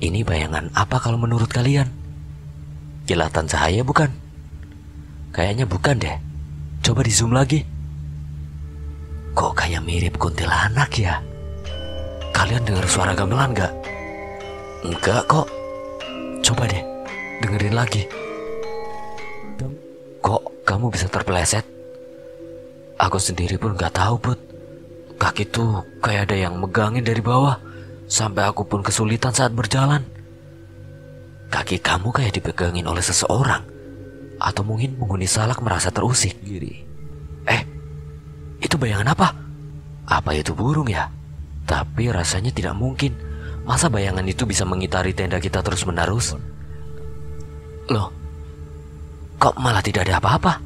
Ini bayangan apa kalau menurut kalian? Kilatan cahaya bukan? Kayaknya bukan deh. Coba di zoom lagi. Kok kayak mirip kuntilanak ya? Kalian dengar suara gamelan gak? Enggak kok. Coba deh, dengerin lagi. Kok kamu bisa terpeleset? Aku sendiri pun gak tahu, Put. Kaki tuh kayak ada yang megangin dari bawah. Sampai aku pun kesulitan saat berjalan. Kaki kamu kayak dipegangin oleh seseorang. Atau mungkin penghuni salak merasa terusik diri. Itu bayangan apa? Apa itu burung ya? Tapi rasanya tidak mungkin. Masa bayangan itu bisa mengitari tenda kita terus menerus? Loh, kok malah tidak ada apa-apa?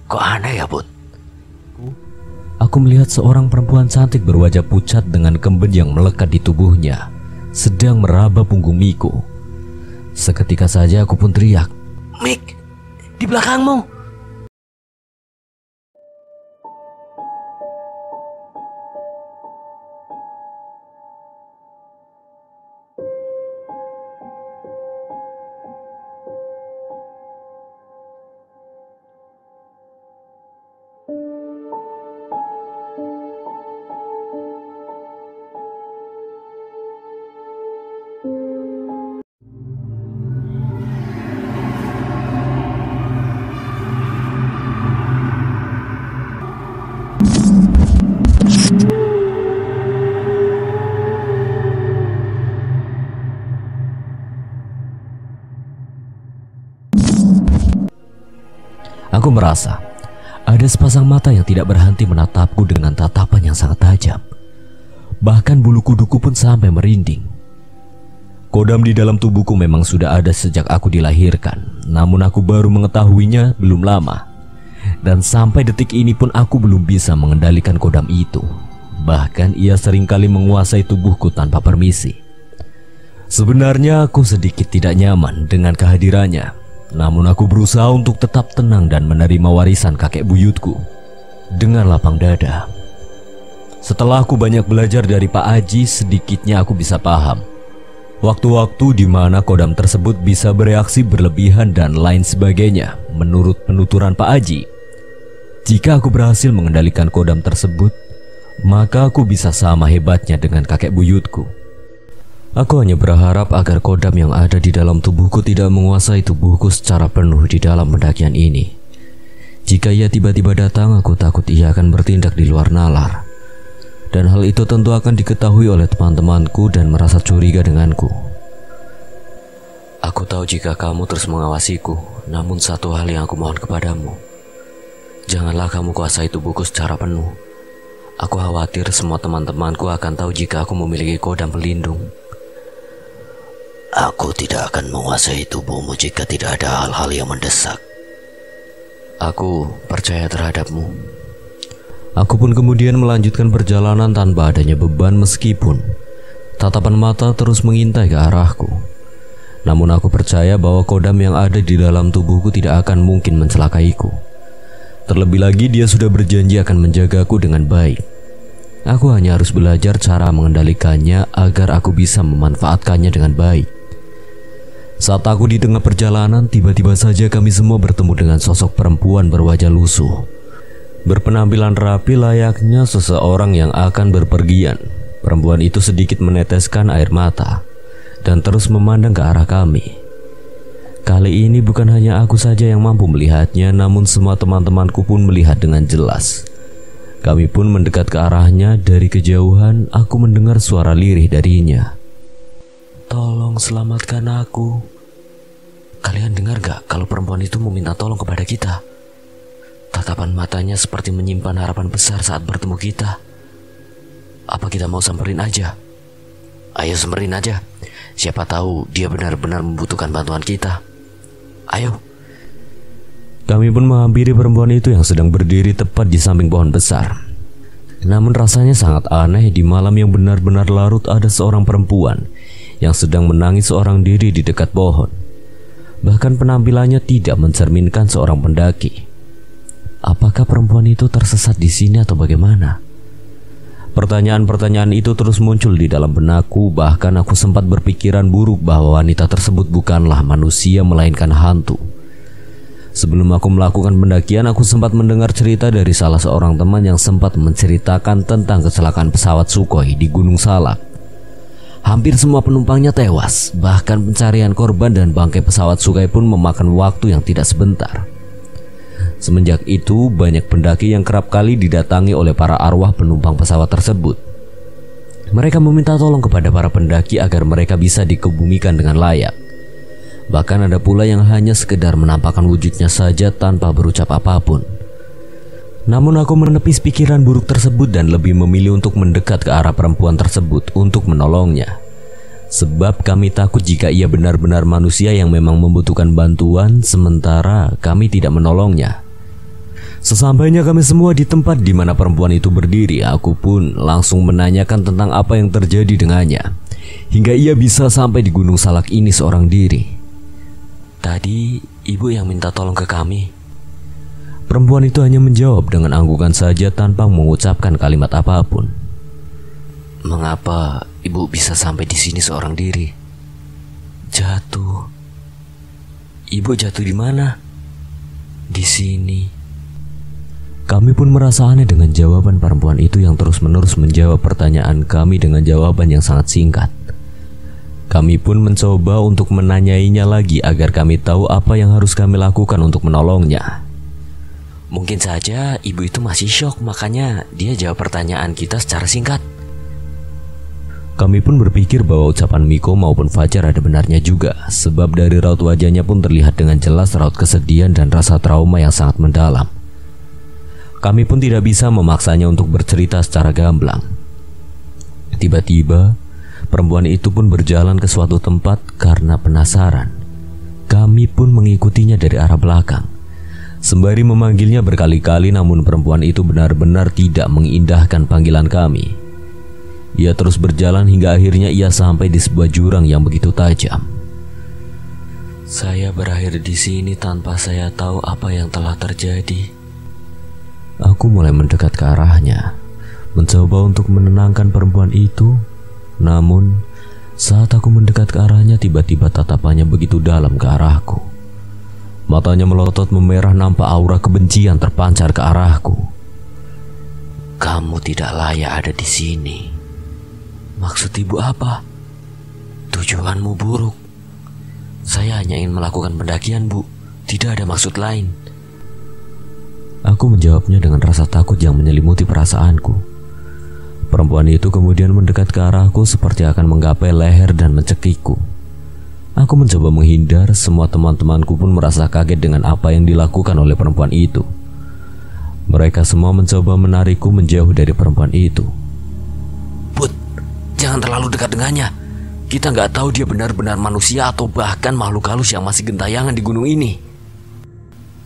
Kok aneh ya, Bud? Aku melihat seorang perempuan cantik berwajah pucat dengan kemben yang melekat di tubuhnya sedang meraba punggung Miko. Seketika saja aku pun teriak, Mik, di belakangmu. Aku merasa ada sepasang mata yang tidak berhenti menatapku dengan tatapan yang sangat tajam. Bahkan bulu kuduku pun sampai merinding. Kodam di dalam tubuhku memang sudah ada sejak aku dilahirkan, namun aku baru mengetahuinya belum lama. Dan sampai detik ini pun aku belum bisa mengendalikan kodam itu. Bahkan ia seringkali menguasai tubuhku tanpa permisi. Sebenarnya aku sedikit tidak nyaman dengan kehadirannya. Namun aku berusaha untuk tetap tenang dan menerima warisan kakek buyutku dengan lapang dada. Setelah aku banyak belajar dari Pak Aji, sedikitnya aku bisa paham waktu-waktu di mana kodam tersebut bisa bereaksi berlebihan dan lain sebagainya. Menurut penuturan Pak Aji, jika aku berhasil mengendalikan kodam tersebut, maka aku bisa sama hebatnya dengan kakek buyutku. Aku hanya berharap agar kodam yang ada di dalam tubuhku tidak menguasai tubuhku secara penuh di dalam pendakian ini. Jika ia tiba-tiba datang, aku takut ia akan bertindak di luar nalar. Dan hal itu tentu akan diketahui oleh teman-temanku dan merasa curiga denganku. Aku tahu jika kamu terus mengawasiku, namun satu hal yang aku mohon kepadamu. Janganlah kamu kuasai tubuhku secara penuh. Aku khawatir semua teman-temanku akan tahu jika aku memiliki kodam pelindung. Aku tidak akan menguasai tubuhmu jika tidak ada hal-hal yang mendesak. Aku percaya terhadapmu. Aku pun kemudian melanjutkan perjalanan tanpa adanya beban meskipun tatapan mata terus mengintai ke arahku. Namun aku percaya bahwa kodam yang ada di dalam tubuhku tidak akan mungkin mencelakaiku. Terlebih lagi dia sudah berjanji akan menjagaku dengan baik. Aku hanya harus belajar cara mengendalikannya agar aku bisa memanfaatkannya dengan baik. Saat aku di tengah perjalanan, tiba-tiba saja kami semua bertemu dengan sosok perempuan berwajah lusuh, berpenampilan rapi layaknya seseorang yang akan berpergian. Perempuan itu sedikit meneteskan air mata dan terus memandang ke arah kami. Kali ini bukan hanya aku saja yang mampu melihatnya, namun semua teman-temanku pun melihat dengan jelas. Kami pun mendekat ke arahnya. Dari kejauhan aku mendengar suara lirih darinya. Tolong selamatkan aku. Kalian dengar gak kalau perempuan itu meminta tolong kepada kita? Tatapan matanya seperti menyimpan harapan besar saat bertemu kita. Apa kita mau samperin aja? Ayo samperin aja. Siapa tahu dia benar-benar membutuhkan bantuan kita. Ayo. Kami pun menghampiri perempuan itu yang sedang berdiri tepat di samping pohon besar. Namun rasanya sangat aneh, di malam yang benar-benar larut ada seorang perempuan yang sedang menangis seorang diri di dekat pohon. Bahkan penampilannya tidak mencerminkan seorang pendaki. Apakah perempuan itu tersesat di sini atau bagaimana? Pertanyaan-pertanyaan itu terus muncul di dalam benakku, bahkan aku sempat berpikiran buruk bahwa wanita tersebut bukanlah manusia melainkan hantu. Sebelum aku melakukan pendakian, aku sempat mendengar cerita dari salah seorang teman yang sempat menceritakan tentang kecelakaan pesawat Sukhoi di Gunung Salak. Hampir semua penumpangnya tewas, bahkan pencarian korban dan bangkai pesawat Sukhoi pun memakan waktu yang tidak sebentar. Semenjak itu, banyak pendaki yang kerap kali didatangi oleh para arwah penumpang pesawat tersebut. Mereka meminta tolong kepada para pendaki agar mereka bisa dikebumikan dengan layak. Bahkan ada pula yang hanya sekedar menampakkan wujudnya saja tanpa berucap apapun. Namun aku menepis pikiran buruk tersebut dan lebih memilih untuk mendekat ke arah perempuan tersebut untuk menolongnya. Sebab kami takut jika ia benar-benar manusia yang memang membutuhkan bantuan, sementara kami tidak menolongnya. Sesampainya kami semua di tempat di mana perempuan itu berdiri, aku pun langsung menanyakan tentang apa yang terjadi dengannya, hingga ia bisa sampai di Gunung Salak ini seorang diri. Tadi ibu yang minta tolong ke kami. Perempuan itu hanya menjawab dengan anggukan saja tanpa mengucapkan kalimat apapun. Mengapa ibu bisa sampai di sini seorang diri? Jatuh. Ibu jatuh di mana? Di sini. Kami pun merasa aneh dengan jawaban perempuan itu yang terus-menerus menjawab pertanyaan kami dengan jawaban yang sangat singkat. Kami pun mencoba untuk menanyainya lagi agar kami tahu apa yang harus kami lakukan untuk menolongnya. Mungkin saja ibu itu masih syok, makanya dia jawab pertanyaan kita secara singkat. Kami pun berpikir bahwa ucapan Miko maupun Fajar ada benarnya juga, sebab dari raut wajahnya pun terlihat dengan jelas raut kesedihan dan rasa trauma yang sangat mendalam. Kami pun tidak bisa memaksanya untuk bercerita secara gamblang. Tiba-tiba, perempuan itu pun berjalan ke suatu tempat karena penasaran. Kami pun mengikutinya dari arah belakang. Sembari memanggilnya berkali-kali, namun perempuan itu benar-benar tidak mengindahkan panggilan kami. Ia terus berjalan hingga akhirnya ia sampai di sebuah jurang yang begitu tajam. Saya berakhir di sini tanpa saya tahu apa yang telah terjadi. Aku mulai mendekat ke arahnya, mencoba untuk menenangkan perempuan itu. Namun, saat aku mendekat ke arahnya, tiba-tiba tatapannya begitu dalam ke arahku. Matanya melotot memerah, nampak aura kebencian terpancar ke arahku. Kamu tidak layak ada di sini. Maksud ibu apa? Tujuanmu buruk. Saya hanya ingin melakukan pendakian, Bu. Tidak ada maksud lain. Aku menjawabnya dengan rasa takut yang menyelimuti perasaanku. Perempuan itu kemudian mendekat ke arahku seperti akan menggapai leher dan mencekikku. Aku mencoba menghindar, semua teman-temanku pun merasa kaget dengan apa yang dilakukan oleh perempuan itu. Mereka semua mencoba menarikku menjauh dari perempuan itu. Put, jangan terlalu dekat dengannya. Kita nggak tahu dia benar-benar manusia atau bahkan makhluk halus yang masih gentayangan di gunung ini.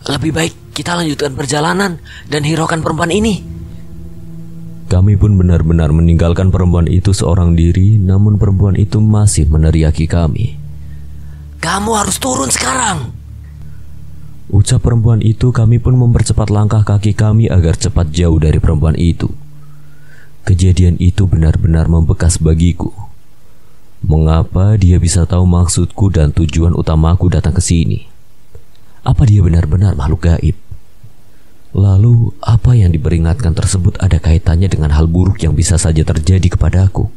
Lebih baik kita lanjutkan perjalanan dan hiraukan perempuan ini. Kami pun benar-benar meninggalkan perempuan itu seorang diri, namun perempuan itu masih meneriaki kami. Kamu harus turun sekarang. Ucap perempuan itu, kami pun mempercepat langkah kaki kami agar cepat jauh dari perempuan itu. Kejadian itu benar-benar membekas bagiku. Mengapa dia bisa tahu maksudku dan tujuan utamaku datang ke sini? Apa dia benar-benar makhluk gaib? Lalu, apa yang diperingatkan tersebut ada kaitannya dengan hal buruk yang bisa saja terjadi kepadaku?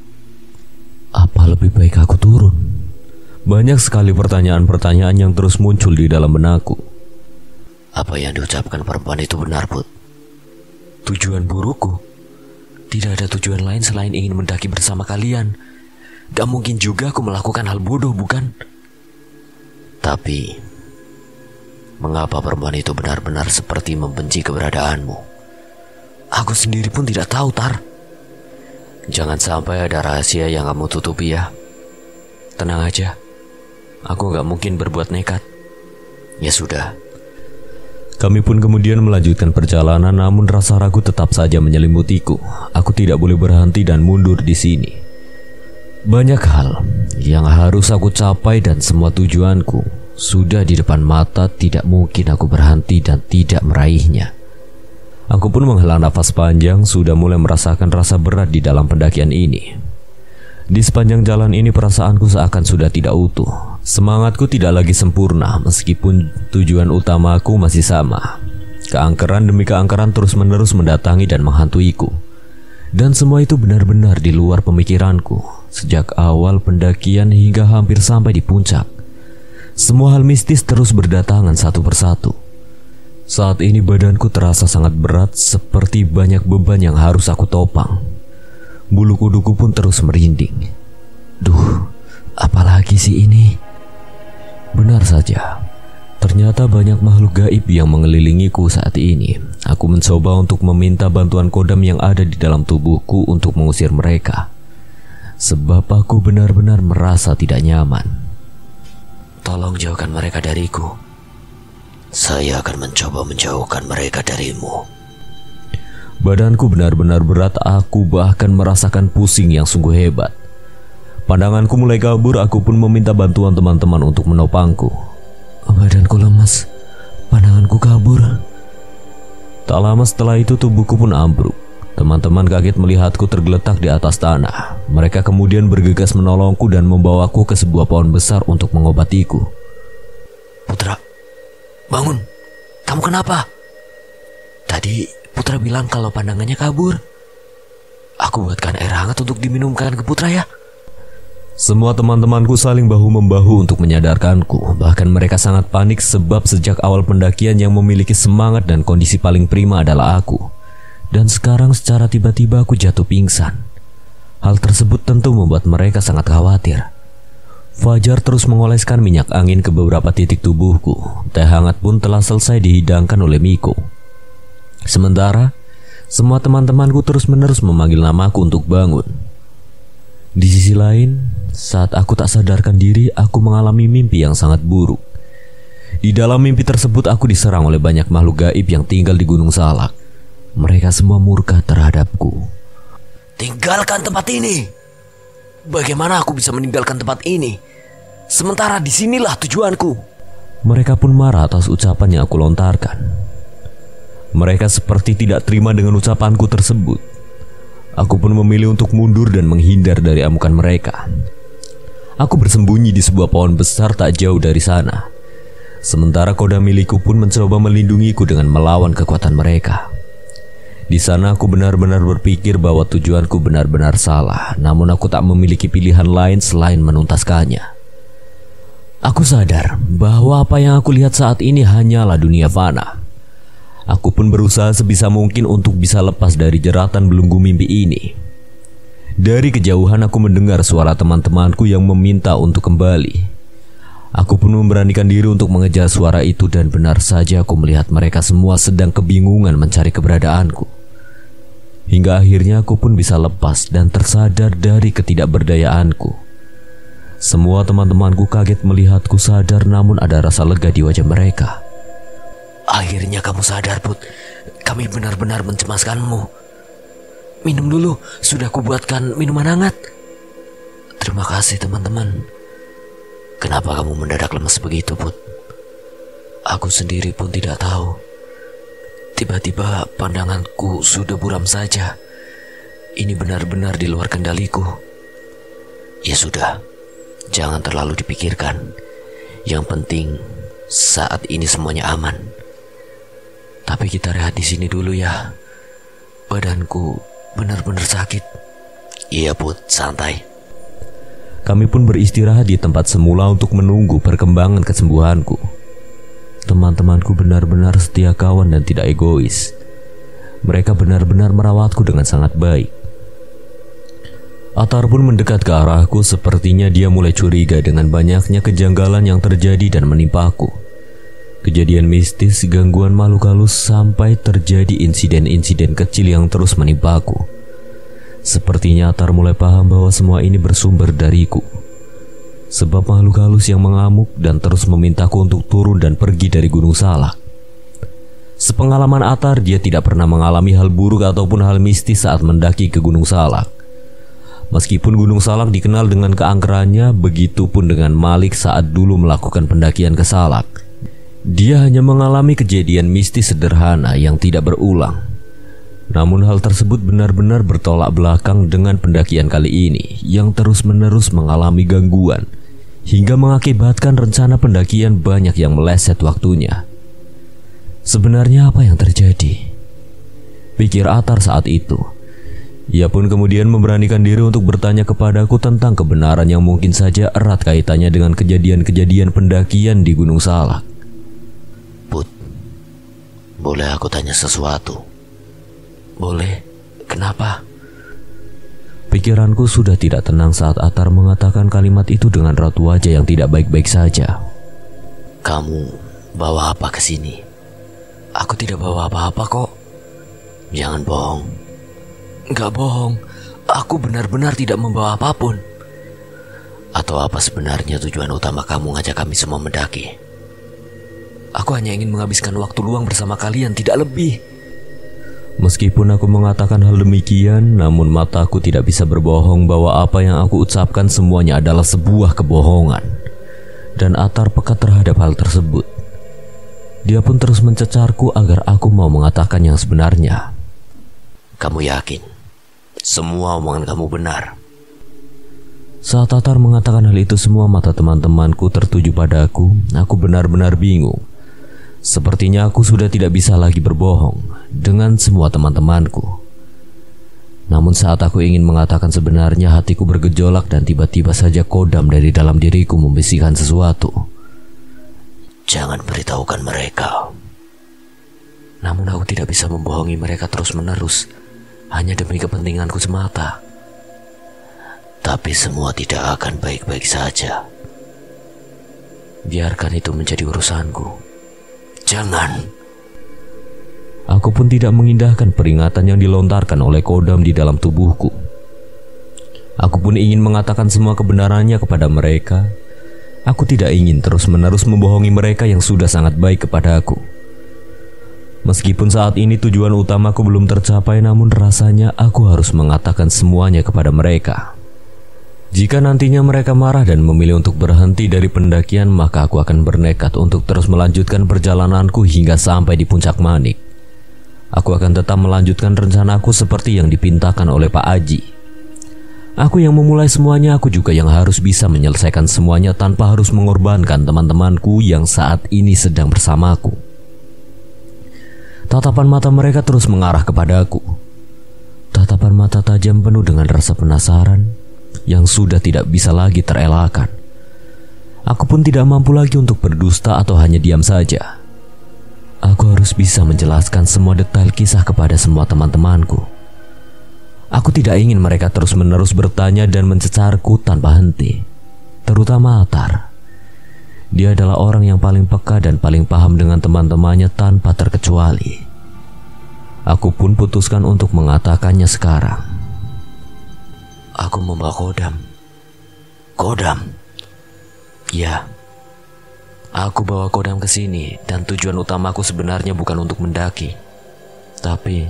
Apa lebih baik aku turun? Banyak sekali pertanyaan-pertanyaan yang terus muncul di dalam benakku. Apa yang diucapkan perempuan itu benar, Put? Tujuan burukku? Tidak ada tujuan lain selain ingin mendaki bersama kalian. Gak mungkin juga aku melakukan hal bodoh, bukan? Tapi, mengapa perempuan itu benar-benar seperti membenci keberadaanmu? Aku sendiri pun tidak tahu, Tar. Jangan sampai ada rahasia yang kamu tutupi ya. Tenang aja. Aku gak mungkin berbuat nekat. Ya sudah. Kami pun kemudian melanjutkan perjalanan, namun rasa ragu tetap saja menyelimutiku. Aku tidak boleh berhenti dan mundur di sini. Banyak hal yang harus aku capai dan semua tujuanku sudah di depan mata, tidak mungkin aku berhenti dan tidak meraihnya. Aku pun menghela nafas panjang, sudah mulai merasakan rasa berat di dalam pendakian ini. Di sepanjang jalan ini perasaanku seakan sudah tidak utuh. Semangatku tidak lagi sempurna meskipun tujuan utamaku masih sama. Keangkeran demi keangkeran terus-menerus mendatangi dan menghantuiku. Dan semua itu benar-benar di luar pemikiranku. Sejak awal pendakian hingga hampir sampai di puncak, semua hal mistis terus berdatangan satu persatu. Saat ini badanku terasa sangat berat, seperti banyak beban yang harus aku topang. Bulu kuduku pun terus merinding. Duh, apalagi sih ini? Benar saja, ternyata banyak makhluk gaib yang mengelilingiku saat ini. Aku mencoba untuk meminta bantuan kodam yang ada di dalam tubuhku untuk mengusir mereka. Sebab aku benar-benar merasa tidak nyaman. Tolong jauhkan mereka dariku. Saya akan mencoba menjauhkan mereka darimu. Badanku benar-benar berat, aku bahkan merasakan pusing yang sungguh hebat. Pandanganku mulai kabur, aku pun meminta bantuan teman-teman untuk menopangku. Badanku lemas, pandanganku kabur. Tak lama setelah itu tubuhku pun ambruk. Teman-teman kaget melihatku tergeletak di atas tanah. Mereka kemudian bergegas menolongku dan membawaku ke sebuah pohon besar untuk mengobatiku. Putra, bangun. Kamu kenapa? Tadi Putra bilang kalau pandangannya kabur. Aku buatkan air hangat untuk diminumkan ke Putra ya. Semua teman-temanku saling bahu-membahu untuk menyadarkanku. Bahkan mereka sangat panik sebab sejak awal pendakian yang memiliki semangat dan kondisi paling prima adalah aku. Dan sekarang secara tiba-tiba aku jatuh pingsan. Hal tersebut tentu membuat mereka sangat khawatir. Fajar terus mengoleskan minyak angin ke beberapa titik tubuhku. Teh hangat pun telah selesai dihidangkan oleh Miko. Sementara, semua teman-temanku terus-menerus memanggil namaku untuk bangun. Di sisi lain, saat aku tak sadarkan diri, aku mengalami mimpi yang sangat buruk. Di dalam mimpi tersebut aku diserang oleh banyak makhluk gaib yang tinggal di Gunung Salak. Mereka semua murka terhadapku. Tinggalkan tempat ini. Bagaimana aku bisa meninggalkan tempat ini? Sementara disinilah tujuanku. Mereka pun marah atas ucapan yang aku lontarkan. Mereka seperti tidak terima dengan ucapanku tersebut. Aku pun memilih untuk mundur dan menghindar dari amukan mereka. Aku bersembunyi di sebuah pohon besar tak jauh dari sana. Sementara kodam milikku pun mencoba melindungiku dengan melawan kekuatan mereka. Di sana aku benar-benar berpikir bahwa tujuanku benar-benar salah, namun aku tak memiliki pilihan lain selain menuntaskannya. Aku sadar bahwa apa yang aku lihat saat ini hanyalah dunia fana. Aku pun berusaha sebisa mungkin untuk bisa lepas dari jeratan belenggu mimpi ini. Dari kejauhan aku mendengar suara teman-temanku yang meminta untuk kembali. Aku pun memberanikan diri untuk mengejar suara itu dan benar saja aku melihat mereka semua sedang kebingungan mencari keberadaanku. Hingga akhirnya aku pun bisa lepas dan tersadar dari ketidakberdayaanku. Semua teman-temanku kaget melihatku sadar, namun ada rasa lega di wajah mereka. Akhirnya kamu sadar, Put. Kami benar-benar mencemaskanmu. Minum dulu, sudah kubuatkan minuman hangat. Terima kasih teman-teman. Kenapa kamu mendadak lemas begitu, Put? Aku sendiri pun tidak tahu. Tiba-tiba pandanganku sudah buram saja. Ini benar-benar di luar kendaliku. Ya sudah, jangan terlalu dipikirkan. Yang penting saat ini semuanya aman. Tapi kita rehat di sini dulu ya. Badanku benar-benar sakit. Iya Put, santai. Kami pun beristirahat di tempat semula untuk menunggu perkembangan kesembuhanku. Teman-temanku benar-benar setia kawan dan tidak egois. Mereka benar-benar merawatku dengan sangat baik. Atar pun mendekat ke arahku, sepertinya dia mulai curiga dengan banyaknya kejanggalan yang terjadi dan menimpaku. Kejadian mistis, gangguan makhluk halus, sampai terjadi insiden-insiden kecil yang terus menimpaku. Sepertinya Atar mulai paham bahwa semua ini bersumber dariku. Sebab makhluk halus yang mengamuk dan terus memintaku untuk turun dan pergi dari Gunung Salak. Sepengalaman Atar, dia tidak pernah mengalami hal buruk ataupun hal mistis saat mendaki ke Gunung Salak. Meskipun Gunung Salak dikenal dengan keangkerannya, begitu pun dengan Malik saat dulu melakukan pendakian ke Salak. Dia hanya mengalami kejadian mistis sederhana yang tidak berulang. Namun hal tersebut benar-benar bertolak belakang dengan pendakian kali ini yang terus-menerus mengalami gangguan hingga mengakibatkan rencana pendakian banyak yang meleset waktunya. Sebenarnya apa yang terjadi? Pikir Atar saat itu. Ia pun kemudian memberanikan diri untuk bertanya kepadaku tentang kebenaran yang mungkin saja erat kaitannya dengan kejadian-kejadian pendakian di Gunung Salak. Put, boleh aku tanya sesuatu? Boleh, kenapa? Pikiranku sudah tidak tenang saat Atar mengatakan kalimat itu dengan raut wajah yang tidak baik-baik saja. Kamu bawa apa ke sini? Aku tidak bawa apa-apa kok. Jangan bohong. Enggak bohong, aku benar-benar tidak membawa apapun. Atau apa sebenarnya tujuan utama kamu ngajak kami semua mendaki? Aku hanya ingin menghabiskan waktu luang bersama kalian, tidak lebih. Meskipun aku mengatakan hal demikian, namun mataku tidak bisa berbohong bahwa apa yang aku ucapkan semuanya adalah sebuah kebohongan. Dan Atar peka terhadap hal tersebut. Dia pun terus mencecarku agar aku mau mengatakan yang sebenarnya. Kamu yakin semua omongan kamu benar? Saat Atar mengatakan hal itu, semua mata teman-temanku tertuju padaku. Aku benar-benar bingung. Sepertinya aku sudah tidak bisa lagi berbohong dengan semua teman-temanku. Namun saat aku ingin mengatakan sebenarnya, hatiku bergejolak dan tiba-tiba saja kodam dari dalam diriku membisikkan sesuatu. Jangan beritahukan mereka. Namun aku tidak bisa membohongi mereka terus-menerus, hanya demi kepentinganku semata. Tapi semua tidak akan baik-baik saja. Biarkan itu menjadi urusanku. Jangan. Aku pun tidak mengindahkan peringatan yang dilontarkan oleh kodam di dalam tubuhku. Aku pun ingin mengatakan semua kebenarannya kepada mereka. Aku tidak ingin terus-menerus membohongi mereka yang sudah sangat baik kepada aku. Meskipun saat ini tujuan utamaku belum tercapai, namun rasanya aku harus mengatakan semuanya kepada mereka. Jika nantinya mereka marah dan memilih untuk berhenti dari pendakian, maka aku akan bernekat untuk terus melanjutkan perjalananku hingga sampai di puncak Manik. Aku akan tetap melanjutkan rencanaku seperti yang dipintakan oleh Pak Aji. Aku yang memulai semuanya, aku juga yang harus bisa menyelesaikan semuanya tanpa harus mengorbankan teman-temanku yang saat ini sedang bersamaku. Tatapan mata mereka terus mengarah kepadaku. Tatapan mata tajam penuh dengan rasa penasaran yang sudah tidak bisa lagi terelakkan. Aku pun tidak mampu lagi untuk berdusta atau hanya diam saja. Aku harus bisa menjelaskan semua detail kisah kepada semua teman-temanku. Aku tidak ingin mereka terus-menerus bertanya dan mencecarku tanpa henti. Terutama Atar. Dia adalah orang yang paling peka dan paling paham dengan teman-temannya tanpa terkecuali. Aku pun putuskan untuk mengatakannya sekarang. Aku membawa kodam. Kodam? Ya. Aku bawa kodam ke sini dan tujuan utamaku sebenarnya bukan untuk mendaki, tapi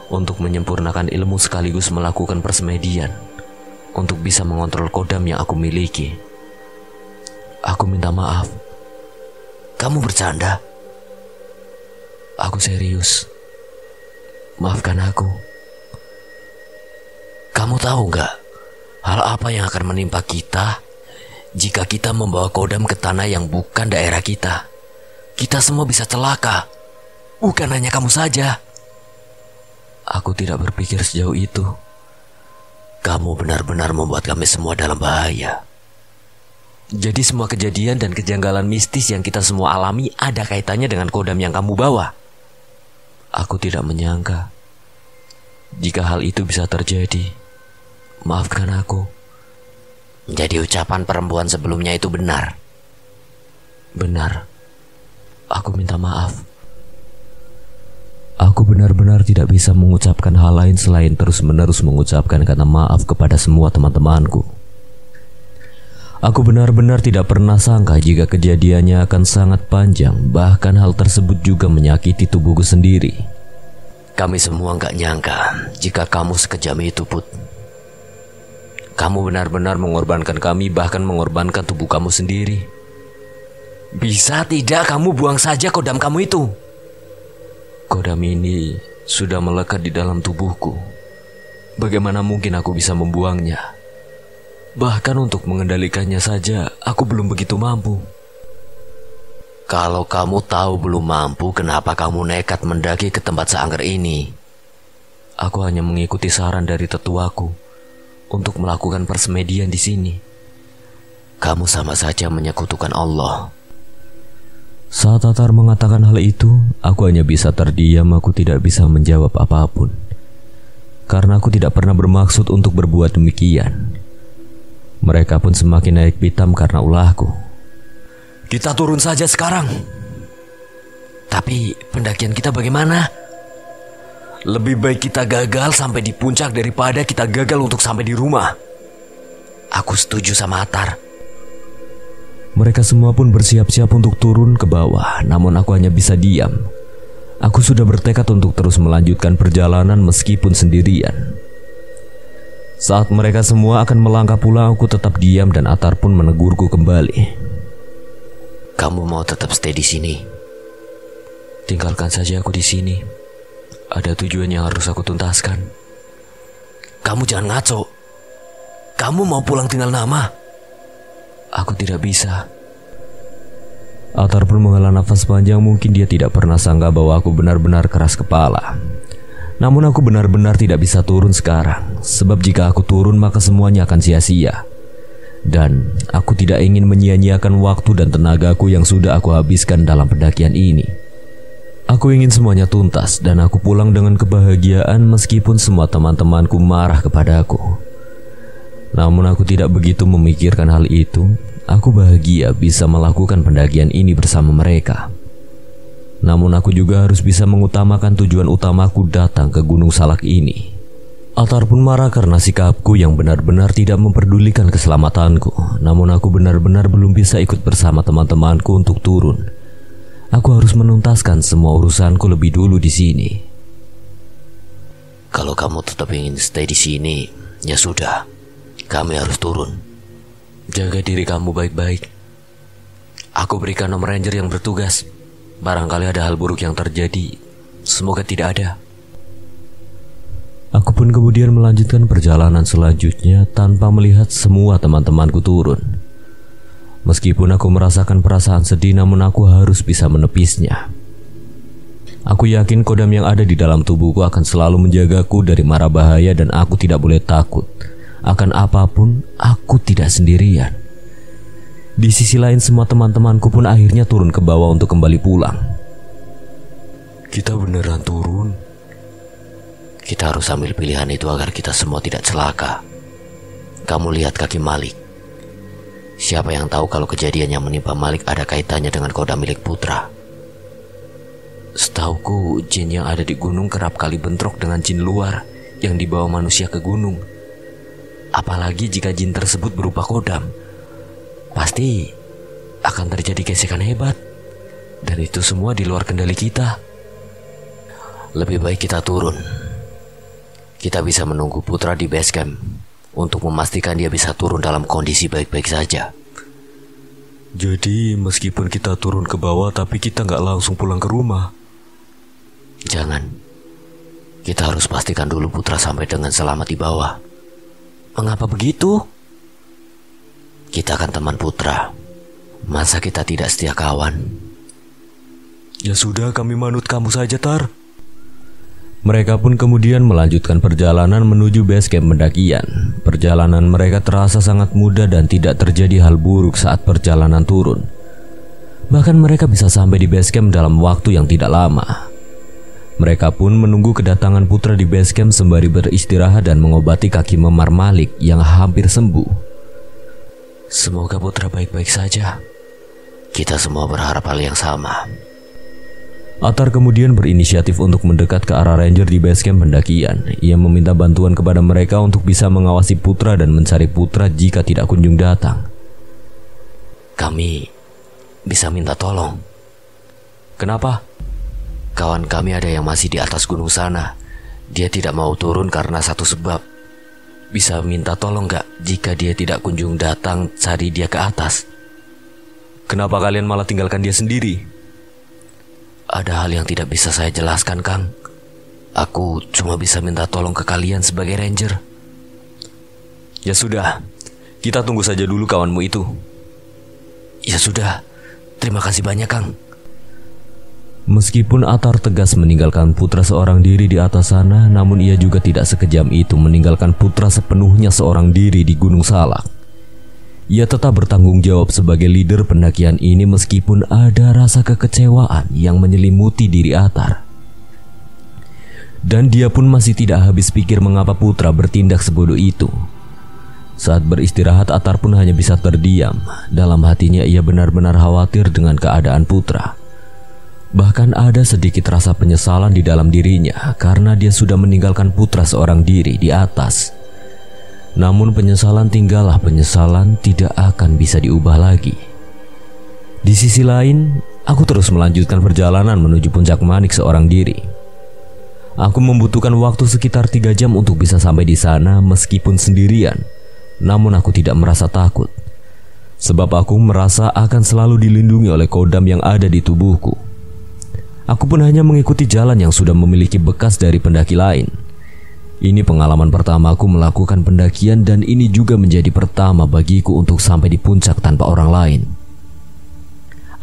untuk menyempurnakan ilmu sekaligus melakukan persemedian untuk bisa mengontrol kodam yang aku miliki. Aku minta maaf. Kamu bercanda? Aku serius. Maafkan aku. Kamu tahu nggak hal apa yang akan menimpa kita jika kita membawa kodam ke tanah yang bukan daerah kita? Kita semua bisa celaka. Bukan hanya kamu saja. Aku tidak berpikir sejauh itu. Kamu benar-benar membuat kami semua dalam bahaya. Jadi semua kejadian dan kejanggalan mistis yang kita semua alami ada kaitannya dengan kodam yang kamu bawa. Aku tidak menyangka jika hal itu bisa terjadi. Maafkan aku. Jadi ucapan perempuan sebelumnya itu benar? Benar. Aku minta maaf. Aku benar-benar tidak bisa mengucapkan hal lain selain terus-menerus mengucapkan kata maaf kepada semua teman-temanku. Aku benar-benar tidak pernah sangka jika kejadiannya akan sangat panjang. Bahkan hal tersebut juga menyakiti tubuhku sendiri. Kami semua gak nyangka jika kamu sekejam itu, Put. Kamu benar-benar mengorbankan kami, bahkan mengorbankan tubuh kamu sendiri. Bisa tidak kamu buang saja kodam kamu itu? Kodam ini sudah melekat di dalam tubuhku. Bagaimana mungkin aku bisa membuangnya? Bahkan untuk mengendalikannya saja, aku belum begitu mampu. Kalau kamu tahu belum mampu, kenapa kamu nekat mendaki ke tempat seangker ini? Aku hanya mengikuti saran dari tetuaku untuk melakukan persemedian di sini. Kamu sama saja menyekutukan Allah. Saat Tatar mengatakan hal itu, aku hanya bisa terdiam. Aku tidak bisa menjawab apapun, karena aku tidak pernah bermaksud untuk berbuat demikian. Mereka pun semakin naik pitam karena ulahku. Kita turun saja sekarang. Tapi pendakian kita bagaimana? Lebih baik kita gagal sampai di puncak daripada kita gagal untuk sampai di rumah. Aku setuju sama Atar. Mereka semua pun bersiap-siap untuk turun ke bawah, namun aku hanya bisa diam. Aku sudah bertekad untuk terus melanjutkan perjalanan meskipun sendirian. Saat mereka semua akan melangkah pulang, aku tetap diam dan Atar pun menegurku kembali. Kamu mau tetap stay di sini? Tinggalkan saja aku di sini. Ada tujuan yang harus aku tuntaskan. Kamu jangan ngaco. Kamu mau pulang tinggal nama? Aku tidak bisa. Atar pun menghela nafas panjang. Mungkin dia tidak pernah sangka bahwa aku benar-benar keras kepala. Namun aku benar-benar tidak bisa turun sekarang. Sebab jika aku turun maka semuanya akan sia-sia. Dan aku tidak ingin menyia-nyiakan waktu dan tenagaku yang sudah aku habiskan dalam pendakian ini. Aku ingin semuanya tuntas dan aku pulang dengan kebahagiaan meskipun semua teman-temanku marah kepadaku. Namun aku tidak begitu memikirkan hal itu. Aku bahagia bisa melakukan pendakian ini bersama mereka. Namun aku juga harus bisa mengutamakan tujuan utamaku datang ke Gunung Salak ini. Atar pun marah karena sikapku yang benar-benar tidak memperdulikan keselamatanku. Namun aku benar-benar belum bisa ikut bersama teman-temanku untuk turun. Aku harus menuntaskan semua urusanku lebih dulu di sini. Kalau kamu tetap ingin stay di sini, ya sudah. Kami harus turun. Jaga diri kamu baik-baik. Aku berikan nomor ranger yang bertugas. Barangkali ada hal buruk yang terjadi. Semoga tidak ada. Aku pun kemudian melanjutkan perjalanan selanjutnya tanpa melihat semua teman-temanku turun. Meskipun aku merasakan perasaan sedih, namun aku harus bisa menepisnya. Aku yakin kodam yang ada di dalam tubuhku akan selalu menjagaku dari mara bahaya dan aku tidak boleh takut. Akan apapun, aku tidak sendirian. Di sisi lain, semua teman-temanku pun akhirnya turun ke bawah untuk kembali pulang. Kita beneran turun? Kita harus ambil pilihan itu agar kita semua tidak celaka. Kamu lihat kaki Malik. Siapa yang tahu kalau kejadian yang menimpa Malik ada kaitannya dengan kodam milik Putra? Setauku, jin yang ada di gunung kerap kali bentrok dengan jin luar yang dibawa manusia ke gunung. Apalagi jika jin tersebut berupa kodam, pasti akan terjadi gesekan hebat. Dan itu semua di luar kendali kita. Lebih baik kita turun. Kita bisa menunggu Putra di base camp untuk memastikan dia bisa turun dalam kondisi baik-baik saja. Jadi meskipun kita turun ke bawah, tapi kita nggak langsung pulang ke rumah. Jangan. Kita harus pastikan dulu Putra sampai dengan selamat di bawah. Mengapa begitu? Kita kan teman Putra. Masa kita tidak setia kawan? Ya sudah, kami manut kamu saja, Tar. Mereka pun kemudian melanjutkan perjalanan menuju base camp pendakian. Perjalanan mereka terasa sangat mudah dan tidak terjadi hal buruk saat perjalanan turun. Bahkan mereka bisa sampai di base camp dalam waktu yang tidak lama. Mereka pun menunggu kedatangan Putra di base camp sembari beristirahat dan mengobati kaki memar Malik yang hampir sembuh. Semoga Putra baik-baik saja. Kita semua berharap hal yang sama. Atar kemudian berinisiatif untuk mendekat ke arah ranger di base camp pendakian. Ia meminta bantuan kepada mereka untuk bisa mengawasi Putra dan mencari Putra jika tidak kunjung datang. Kami bisa minta tolong. Kenapa? Kawan kami ada yang masih di atas gunung sana. Dia tidak mau turun karena satu sebab. Bisa minta tolong gak jika dia tidak kunjung datang, cari dia ke atas? Kenapa kalian malah tinggalkan dia sendiri? Ada hal yang tidak bisa saya jelaskan, Kang. Aku cuma bisa minta tolong ke kalian sebagai ranger. Ya sudah, kita tunggu saja dulu kawanmu itu. Ya sudah, terima kasih banyak Kang. Meskipun Atar tegas meninggalkan putra seorang diri di atas sana, namun ia juga tidak sekejam itu meninggalkan putra sepenuhnya seorang diri di Gunung Salak. Ia tetap bertanggung jawab sebagai leader pendakian ini meskipun ada rasa kekecewaan yang menyelimuti diri Atar. Dan dia pun masih tidak habis pikir mengapa putra bertindak sebodoh itu. Saat beristirahat, Atar pun hanya bisa terdiam. Dalam hatinya ia benar-benar khawatir dengan keadaan putra. Bahkan ada sedikit rasa penyesalan di dalam dirinya karena dia sudah meninggalkan putra seorang diri di atas. Namun penyesalan tinggallah penyesalan, tidak akan bisa diubah lagi. Di sisi lain, aku terus melanjutkan perjalanan menuju puncak Manik seorang diri. Aku membutuhkan waktu sekitar 3 jam untuk bisa sampai di sana meskipun sendirian. Namun aku tidak merasa takut, sebab aku merasa akan selalu dilindungi oleh kodam yang ada di tubuhku. Aku pun hanya mengikuti jalan yang sudah memiliki bekas dari pendaki lain. Ini pengalaman pertama aku melakukan pendakian dan ini juga menjadi pertama bagiku untuk sampai di puncak tanpa orang lain.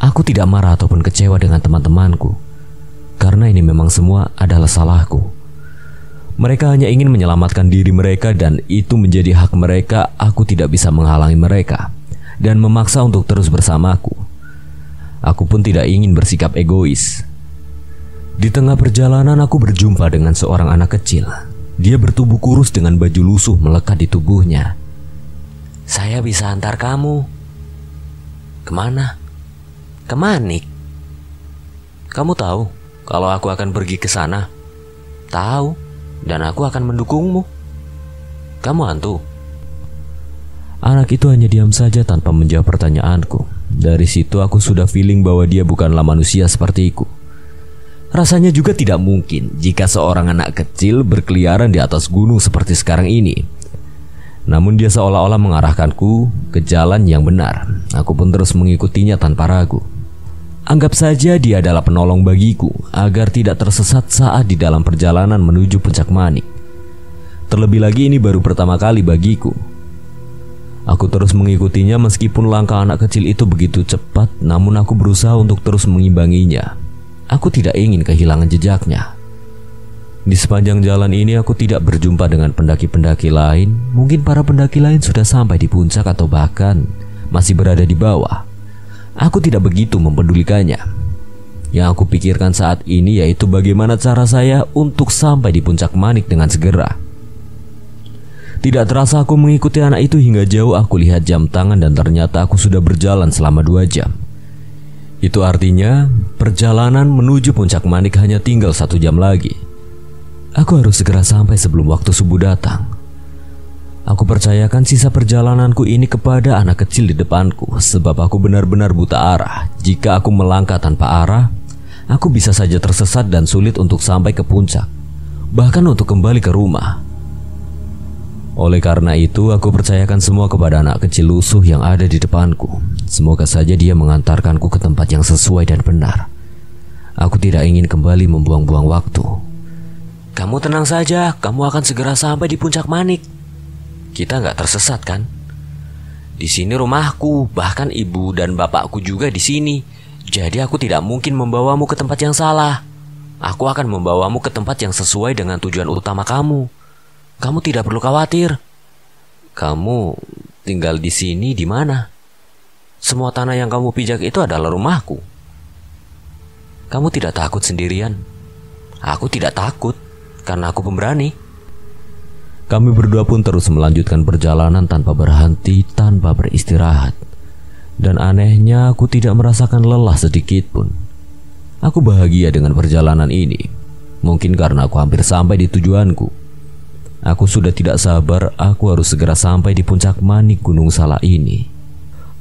Aku tidak marah ataupun kecewa dengan teman-temanku, karena ini memang semua adalah salahku. Mereka hanya ingin menyelamatkan diri mereka dan itu menjadi hak mereka. Aku tidak bisa menghalangi mereka dan memaksa untuk terus bersamaku. Aku pun tidak ingin bersikap egois. Di tengah perjalanan aku berjumpa dengan seorang anak kecil. Dia bertubuh kurus dengan baju lusuh melekat di tubuhnya. Saya bisa antar kamu. Kemana? Ke Manik. Kamu tahu kalau aku akan pergi ke sana? Tahu, dan aku akan mendukungmu. Kamu hantu? Anak itu hanya diam saja tanpa menjawab pertanyaanku. Dari situ aku sudah feeling bahwa dia bukanlah manusia sepertiku. Rasanya juga tidak mungkin jika seorang anak kecil berkeliaran di atas gunung seperti sekarang ini. Namun dia seolah-olah mengarahkanku ke jalan yang benar. Aku pun terus mengikutinya tanpa ragu. Anggap saja dia adalah penolong bagiku agar tidak tersesat saat di dalam perjalanan menuju puncak Manik. Terlebih lagi ini baru pertama kali bagiku. Aku terus mengikutinya meskipun langkah anak kecil itu begitu cepat, namun aku berusaha untuk terus mengimbanginya. Aku tidak ingin kehilangan jejaknya. Di sepanjang jalan ini aku tidak berjumpa dengan pendaki-pendaki lain. Mungkin para pendaki lain sudah sampai di puncak atau bahkan masih berada di bawah. Aku tidak begitu mempedulikannya. Yang aku pikirkan saat ini yaitu bagaimana cara saya untuk sampai di puncak Manik dengan segera. Tidak terasa aku mengikuti anak itu hingga jauh. Aku lihat jam tangan dan ternyata aku sudah berjalan selama 2 jam. Itu artinya perjalanan menuju puncak Manik hanya tinggal 1 jam lagi. Aku harus segera sampai sebelum waktu subuh datang. Aku percayakan sisa perjalananku ini kepada anak kecil di depanku, sebab aku benar-benar buta arah. Jika aku melangkah tanpa arah, aku bisa saja tersesat dan sulit untuk sampai ke puncak, bahkan untuk kembali ke rumah. Oleh karena itu, aku percayakan semua kepada anak kecil lusuh yang ada di depanku. Semoga saja dia mengantarkanku ke tempat yang sesuai dan benar. Aku tidak ingin kembali membuang-buang waktu. Kamu tenang saja, kamu akan segera sampai di puncak Manik. Kita nggak tersesat kan? Di sini rumahku, bahkan ibu dan bapakku juga di sini. Jadi aku tidak mungkin membawamu ke tempat yang salah. Aku akan membawamu ke tempat yang sesuai dengan tujuan utama kamu. Kamu tidak perlu khawatir. Kamu tinggal di sini di mana? Semua tanah yang kamu pijak itu adalah rumahku. Kamu tidak takut sendirian? Aku tidak takut, karena aku pemberani. Kami berdua pun terus melanjutkan perjalanan tanpa berhenti, tanpa beristirahat. Dan anehnya aku tidak merasakan lelah sedikit pun. Aku bahagia dengan perjalanan ini. Mungkin karena aku hampir sampai di tujuanku. Aku sudah tidak sabar, aku harus segera sampai di puncak Manik Gunung Salak ini.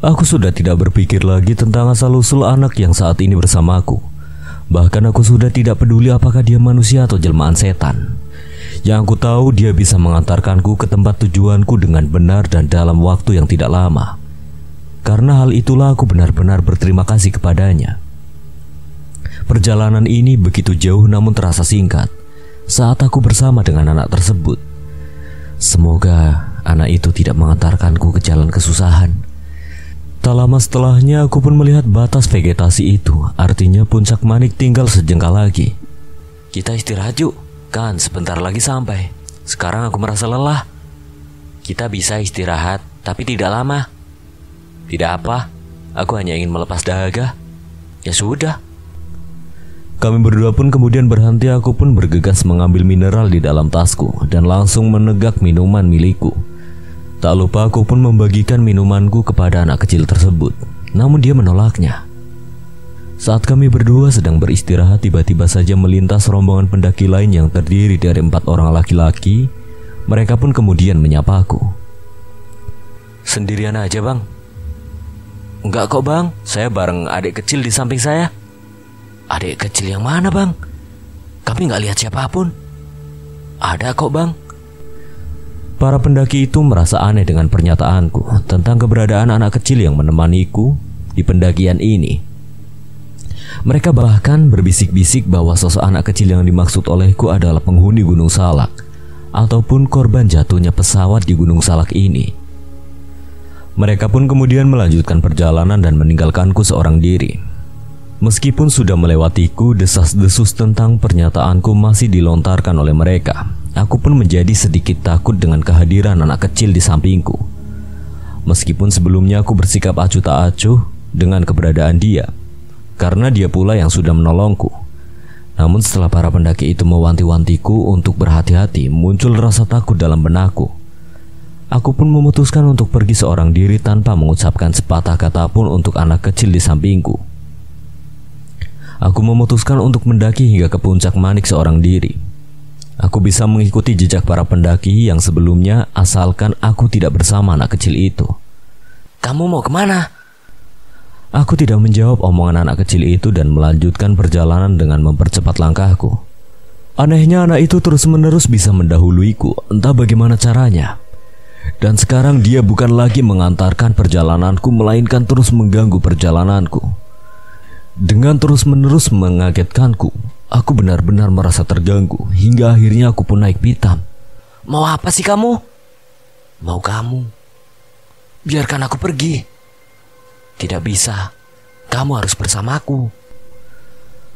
Aku sudah tidak berpikir lagi tentang asal-usul anak yang saat ini bersamaku. Bahkan aku sudah tidak peduli apakah dia manusia atau jelmaan setan. Yang aku tahu dia bisa mengantarkanku ke tempat tujuanku dengan benar dan dalam waktu yang tidak lama. Karena hal itulah aku benar-benar berterima kasih kepadanya. Perjalanan ini begitu jauh namun terasa singkat. saat aku bersama dengan anak tersebut. Semoga anak itu tidak mengantarkanku ke jalan kesusahan. Tak lama setelahnya aku pun melihat batas vegetasi itu, artinya puncak manik tinggal sejengkal lagi. Kita istirahat yuk, kan sebentar lagi sampai. Sekarang aku merasa lelah. Kita bisa istirahat, tapi tidak lama. Tidak apa, aku hanya ingin melepas dahaga. Ya sudah. Kami berdua pun kemudian berhenti. Aku pun bergegas mengambil mineral di dalam tasku dan langsung menegak minuman milikku. Tak lupa aku pun membagikan minumanku kepada anak kecil tersebut, namun dia menolaknya. Saat kami berdua sedang beristirahat, tiba-tiba saja melintas rombongan pendaki lain yang terdiri dari 4 orang laki-laki. Mereka pun kemudian menyapaku. Sendirian aja bang? Enggak kok bang, saya bareng adik kecil di samping saya. Adik kecil yang mana bang? Kami nggak lihat siapapun. Ada kok bang. Para pendaki itu merasa aneh dengan pernyataanku tentang keberadaan anak kecil yang menemaniku di pendakian ini. Mereka bahkan berbisik-bisik bahwa sosok anak kecil yang dimaksud olehku adalah penghuni Gunung Salak ataupun korban jatuhnya pesawat di Gunung Salak ini. Mereka pun kemudian melanjutkan perjalanan dan meninggalkanku seorang diri. Meskipun sudah melewatiku, desas-desus tentang pernyataanku masih dilontarkan oleh mereka. Aku pun menjadi sedikit takut dengan kehadiran anak kecil di sampingku. Meskipun sebelumnya aku bersikap acuh tak acuh dengan keberadaan dia, karena dia pula yang sudah menolongku. Namun setelah para pendaki itu mewanti-wantiku untuk berhati-hati, muncul rasa takut dalam benakku. Aku pun memutuskan untuk pergi seorang diri tanpa mengucapkan sepatah kata pun untuk anak kecil di sampingku. Aku memutuskan untuk mendaki hingga ke puncak manik seorang diri. Aku bisa mengikuti jejak para pendaki yang sebelumnya asalkan aku tidak bersama anak kecil itu. Kamu mau kemana? Aku tidak menjawab omongan anak kecil itu dan melanjutkan perjalanan dengan mempercepat langkahku. Anehnya anak itu terus-menerus bisa mendahuluiku, entah bagaimana caranya. Dan sekarang dia bukan lagi mengantarkan perjalananku, melainkan terus mengganggu perjalananku. Dengan terus-menerus mengagetkanku, aku benar-benar merasa terganggu hingga akhirnya aku pun naik pitam. Mau apa sih kamu? Mau kamu? Biarkan aku pergi. Tidak bisa. Kamu harus bersamaku.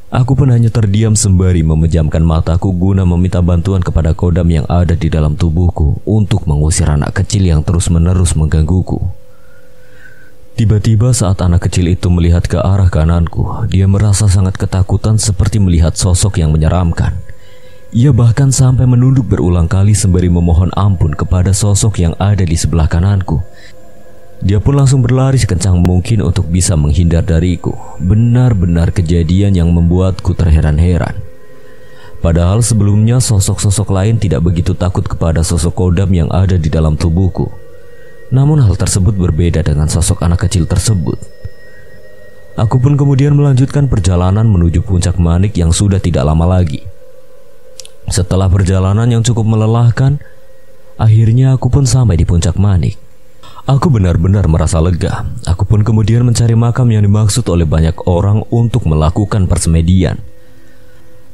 Aku pun hanya terdiam sembari memejamkan mataku guna meminta bantuan kepada kodam yang ada di dalam tubuhku untuk mengusir anak kecil yang terus-menerus menggangguku. Tiba-tiba saat anak kecil itu melihat ke arah kananku, dia merasa sangat ketakutan seperti melihat sosok yang menyeramkan. Ia bahkan sampai menunduk berulang kali sembari memohon ampun kepada sosok yang ada di sebelah kananku. Dia pun langsung berlari sekencang mungkin untuk bisa menghindar dariku. Benar-benar kejadian yang membuatku terheran-heran. Padahal sebelumnya sosok-sosok lain tidak begitu takut kepada sosok kodam yang ada di dalam tubuhku. Namun hal tersebut berbeda dengan sosok anak kecil tersebut. Aku pun kemudian melanjutkan perjalanan menuju puncak manik yang sudah tidak lama lagi. Setelah perjalanan yang cukup melelahkan, akhirnya aku pun sampai di puncak manik. Aku benar-benar merasa lega. Aku pun kemudian mencari makam yang dimaksud oleh banyak orang untuk melakukan persemedian.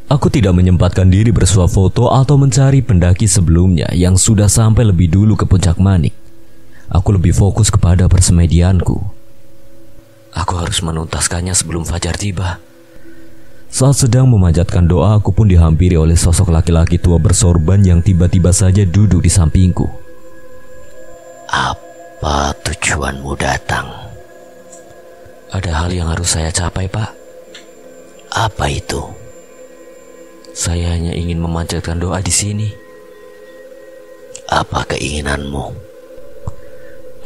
Aku tidak menyempatkan diri bersuah foto atau mencari pendaki sebelumnya yang sudah sampai lebih dulu ke puncak manik. Aku lebih fokus kepada persemedianku. Aku harus menuntaskannya sebelum fajar tiba. Saat sedang memanjatkan doa, aku pun dihampiri oleh sosok laki-laki tua bersorban yang tiba-tiba saja duduk di sampingku. Apa tujuanmu datang? Ada hal yang harus saya capai, Pak. Apa itu? Saya hanya ingin memanjatkan doa di sini. Apa keinginanmu?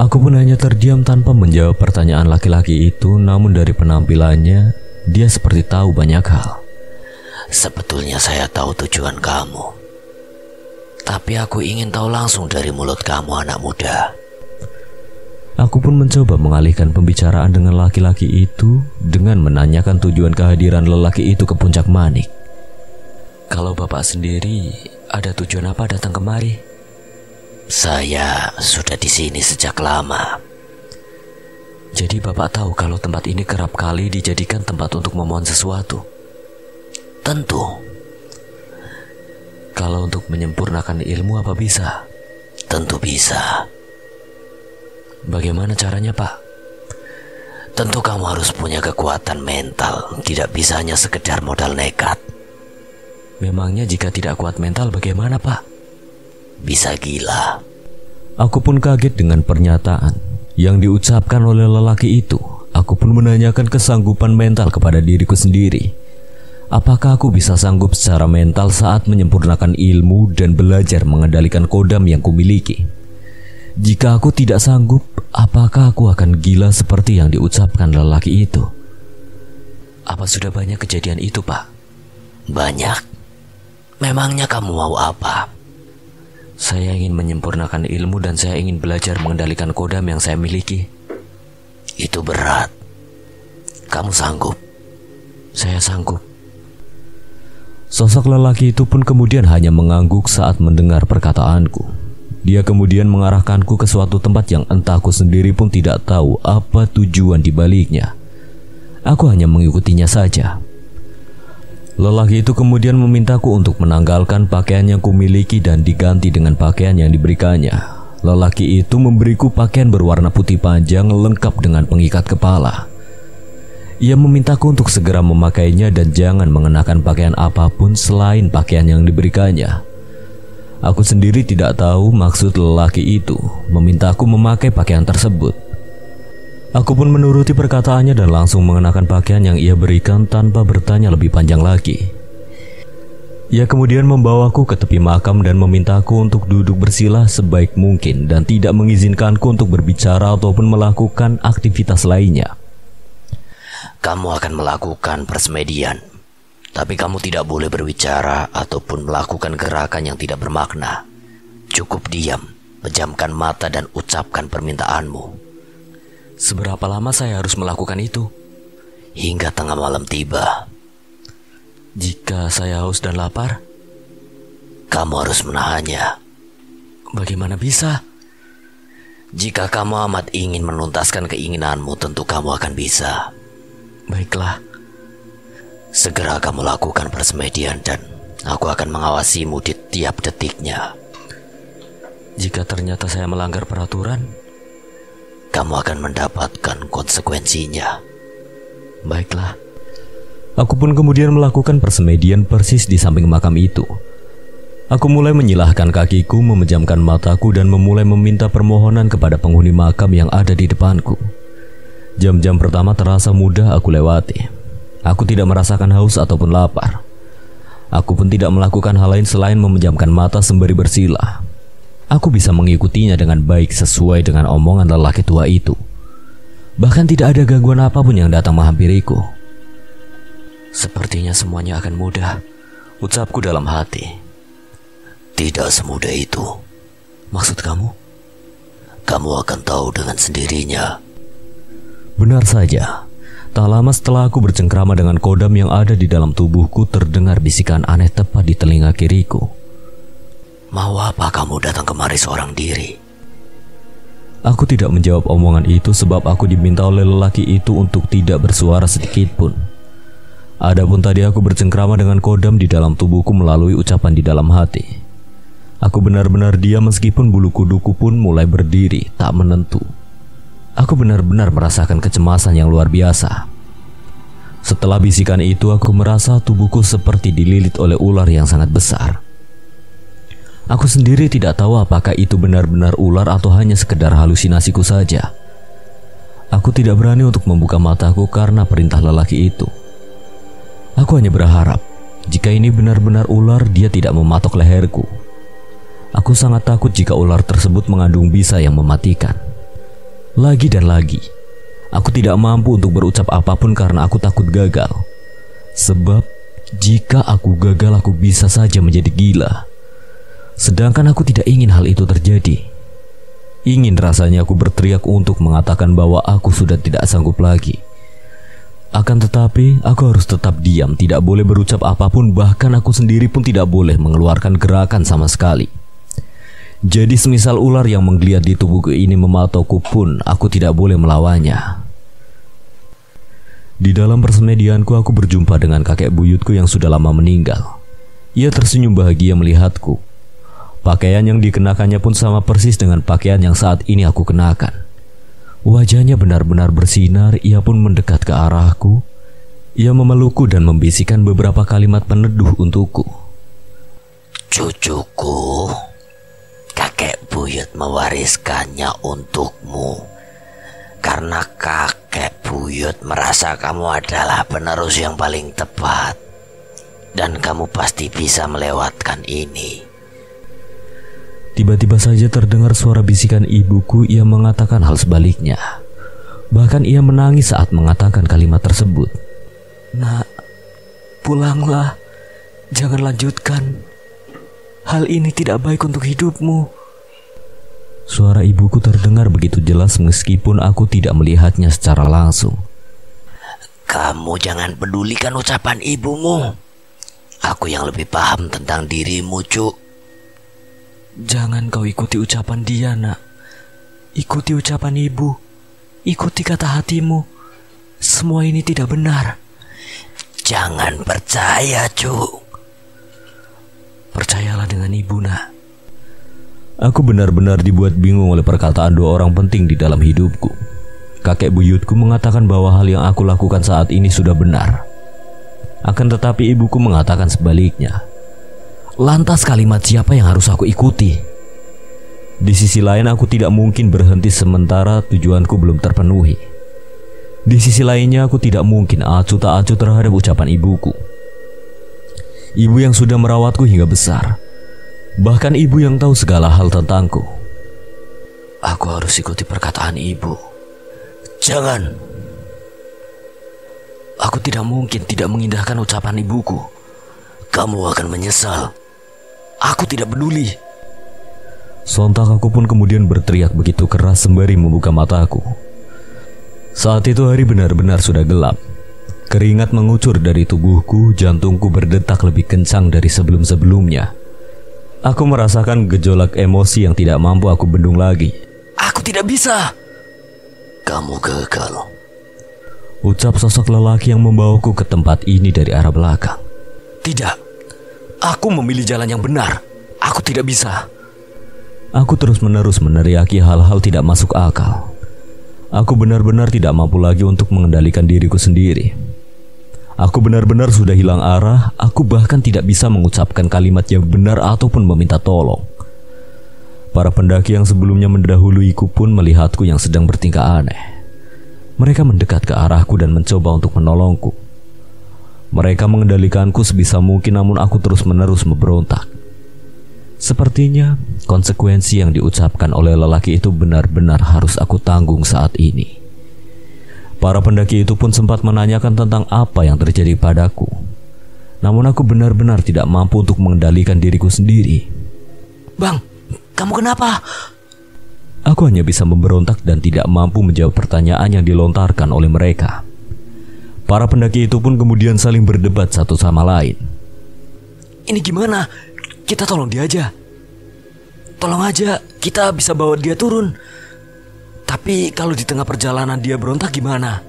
Aku pun hanya terdiam tanpa menjawab pertanyaan laki-laki itu, namun dari penampilannya, dia seperti tahu banyak hal. Sebetulnya saya tahu tujuan kamu. Tapi aku ingin tahu langsung dari mulut kamu, anak muda. Aku pun mencoba mengalihkan pembicaraan dengan laki-laki itu dengan menanyakan tujuan kehadiran lelaki itu ke puncak manik. Kalau Bapak sendiri, ada tujuan apa datang kemari? Saya sudah di sini sejak lama. Jadi Bapak tahu kalau tempat ini kerap kali dijadikan tempat untuk memohon sesuatu? Tentu. Kalau untuk menyempurnakan ilmu apa bisa? Tentu bisa. Bagaimana caranya, Pak? Tentu kamu harus punya kekuatan mental. Tidak bisa hanya sekedar modal nekat. Memangnya jika tidak kuat mental bagaimana, Pak? Bisa gila. Aku pun kaget dengan pernyataan yang diucapkan oleh lelaki itu. Aku pun menanyakan kesanggupan mental kepada diriku sendiri. Apakah aku bisa sanggup secara mental saat menyempurnakan ilmu dan belajar mengendalikan kodam yang kumiliki? Jika aku tidak sanggup, apakah aku akan gila seperti yang diucapkan lelaki itu? Apa sudah banyak kejadian itu, Pak? Banyak. Memangnya kamu mau apa? Saya ingin menyempurnakan ilmu dan saya ingin belajar mengendalikan kodam yang saya miliki. Itu berat. Kamu sanggup? Saya sanggup. Sosok lelaki itu pun kemudian hanya mengangguk saat mendengar perkataanku. Dia kemudian mengarahkanku ke suatu tempat yang entah aku sendiri pun tidak tahu apa tujuan di baliknya. Aku hanya mengikutinya saja. Lelaki itu kemudian memintaku untuk menanggalkan pakaian yang kumiliki dan diganti dengan pakaian yang diberikannya. Lelaki itu memberiku pakaian berwarna putih panjang lengkap dengan pengikat kepala. Ia memintaku untuk segera memakainya dan jangan mengenakan pakaian apapun selain pakaian yang diberikannya. Aku sendiri tidak tahu maksud lelaki itu memintaku memakai pakaian tersebut. Aku pun menuruti perkataannya dan langsung mengenakan pakaian yang ia berikan tanpa bertanya lebih panjang lagi. Ia kemudian membawaku ke tepi makam dan memintaku untuk duduk bersila sebaik mungkin dan tidak mengizinkanku untuk berbicara ataupun melakukan aktivitas lainnya. Kamu akan melakukan persemedian, tapi kamu tidak boleh berbicara ataupun melakukan gerakan yang tidak bermakna. Cukup diam, pejamkan mata dan ucapkan permintaanmu. Seberapa lama saya harus melakukan itu? Hingga tengah malam tiba. Jika saya haus dan lapar? Kamu harus menahannya. Bagaimana bisa? Jika kamu amat ingin menuntaskan keinginanmu, tentu kamu akan bisa. Baiklah. Segera kamu lakukan persemedian dan aku akan mengawasimu di tiap detiknya. Jika ternyata saya melanggar peraturan, kamu akan mendapatkan konsekuensinya. Baiklah. Aku pun kemudian melakukan persemedian persis di samping makam itu. Aku mulai menyilahkan kakiku, memejamkan mataku dan memulai meminta permohonan kepada penghuni makam yang ada di depanku. Jam-jam pertama terasa mudah aku lewati. Aku tidak merasakan haus ataupun lapar. Aku pun tidak melakukan hal lain selain memejamkan mata sembari bersila. Aku bisa mengikutinya dengan baik sesuai dengan omongan lelaki tua itu. Bahkan tidak ada gangguan apapun yang datang menghampiriku. Sepertinya semuanya akan mudah, ucapku dalam hati. Tidak semudah itu. Maksud kamu? Kamu akan tahu dengan sendirinya. Benar saja. Tak lama setelah aku bercengkrama dengan kodam yang ada di dalam tubuhku, terdengar bisikan aneh tepat di telinga kiriku. Mau apa kamu datang kemari seorang diri? Aku tidak menjawab omongan itu sebab aku diminta oleh lelaki itu untuk tidak bersuara sedikit pun. Adapun tadi aku bercengkrama dengan kodam di dalam tubuhku melalui ucapan di dalam hati. Aku benar-benar diam meskipun bulu kuduku pun mulai berdiri tak menentu. Aku benar-benar merasakan kecemasan yang luar biasa. Setelah bisikan itu, aku merasa tubuhku seperti dililit oleh ular yang sangat besar. Aku sendiri tidak tahu apakah itu benar-benar ular atau hanya sekedar halusinasiku saja. Aku tidak berani untuk membuka mataku karena perintah lelaki itu. Aku hanya berharap jika ini benar-benar ular, dia tidak mematok leherku. Aku sangat takut jika ular tersebut mengandung bisa yang mematikan. Lagi dan lagi, aku tidak mampu untuk berucap apapun karena aku takut gagal. Sebab jika aku gagal, aku bisa saja menjadi gila. Sedangkan aku tidak ingin hal itu terjadi. Ingin rasanya aku berteriak untuk mengatakan bahwa aku sudah tidak sanggup lagi. Akan tetapi, aku harus tetap diam, tidak boleh berucap apapun, bahkan aku sendiri pun tidak boleh mengeluarkan gerakan sama sekali. Jadi semisal ular yang menggeliat di tubuhku ini mematokku pun, aku tidak boleh melawannya. Di dalam persemedianku, aku berjumpa dengan kakek buyutku yang sudah lama meninggal. Ia tersenyum bahagia melihatku. Pakaian yang dikenakannya pun sama persis dengan pakaian yang saat ini aku kenakan. Wajahnya benar-benar bersinar. Ia pun mendekat ke arahku. Ia memelukku dan membisikkan beberapa kalimat peneduh untukku. Cucuku, kakek buyut mewariskannya untukmu. Karena kakek buyut merasa kamu adalah penerus yang paling tepat. Dan kamu pasti bisa melewatkan ini. Tiba-tiba saja terdengar suara bisikan ibuku. Ia mengatakan hal sebaliknya. Bahkan ia menangis saat mengatakan kalimat tersebut. Nak, pulanglah. Jangan lanjutkan. Hal ini tidak baik untuk hidupmu. Suara ibuku terdengar begitu jelas meskipun aku tidak melihatnya secara langsung. Kamu jangan pedulikan ucapan ibumu. Aku yang lebih paham tentang dirimu, Cuk. Jangan kau ikuti ucapan dia, nak. Ikuti ucapan ibu. Ikuti kata hatimu. Semua ini tidak benar. Jangan percaya, Cuk. Percayalah dengan ibu, nak. Aku benar-benar dibuat bingung oleh perkataan dua orang penting di dalam hidupku. Kakek buyutku mengatakan bahwa hal yang aku lakukan saat ini sudah benar. Akan tetapi ibuku mengatakan sebaliknya. Lantas kalimat siapa yang harus aku ikuti? Di sisi lain aku tidak mungkin berhenti sementara tujuanku belum terpenuhi. Di sisi lainnya aku tidak mungkin acuh tak acuh terhadap ucapan ibuku. Ibu yang sudah merawatku hingga besar. Bahkan ibu yang tahu segala hal tentangku. Aku harus ikuti perkataan ibu. Jangan. Aku tidak mungkin tidak mengindahkan ucapan ibuku. Kamu akan menyesal. Aku tidak peduli. Sontak aku pun kemudian berteriak begitu keras sembari membuka mataku. Saat itu hari benar-benar sudah gelap. Keringat mengucur dari tubuhku, jantungku berdetak lebih kencang dari sebelum-sebelumnya. Aku merasakan gejolak emosi yang tidak mampu aku bendung lagi. Aku tidak bisa. Kamu gagal. Ucap sosok lelaki yang membawaku ke tempat ini dari arah belakang. Tidak. Aku memilih jalan yang benar. Aku tidak bisa. Aku terus-menerus meneriaki hal-hal tidak masuk akal. Aku benar-benar tidak mampu lagi untuk mengendalikan diriku sendiri. Aku benar-benar sudah hilang arah. Aku bahkan tidak bisa mengucapkan kalimat yang benar ataupun meminta tolong. Para pendaki yang sebelumnya mendahuluiku pun melihatku yang sedang bertingkah aneh. Mereka mendekat ke arahku dan mencoba untuk menolongku. Mereka mengendalikanku sebisa mungkin, namun aku terus-menerus memberontak. Sepertinya konsekuensi yang diucapkan oleh lelaki itu benar-benar harus aku tanggung saat ini. Para pendaki itu pun sempat menanyakan tentang apa yang terjadi padaku. Namun aku benar-benar tidak mampu untuk mengendalikan diriku sendiri. Bang, kamu kenapa? Aku hanya bisa memberontak dan tidak mampu menjawab pertanyaan yang dilontarkan oleh mereka. Para pendaki itu pun kemudian saling berdebat satu sama lain. Ini gimana? Kita tolong dia aja. Tolong aja, kita bisa bawa dia turun. Tapi kalau di tengah perjalanan dia berontak gimana?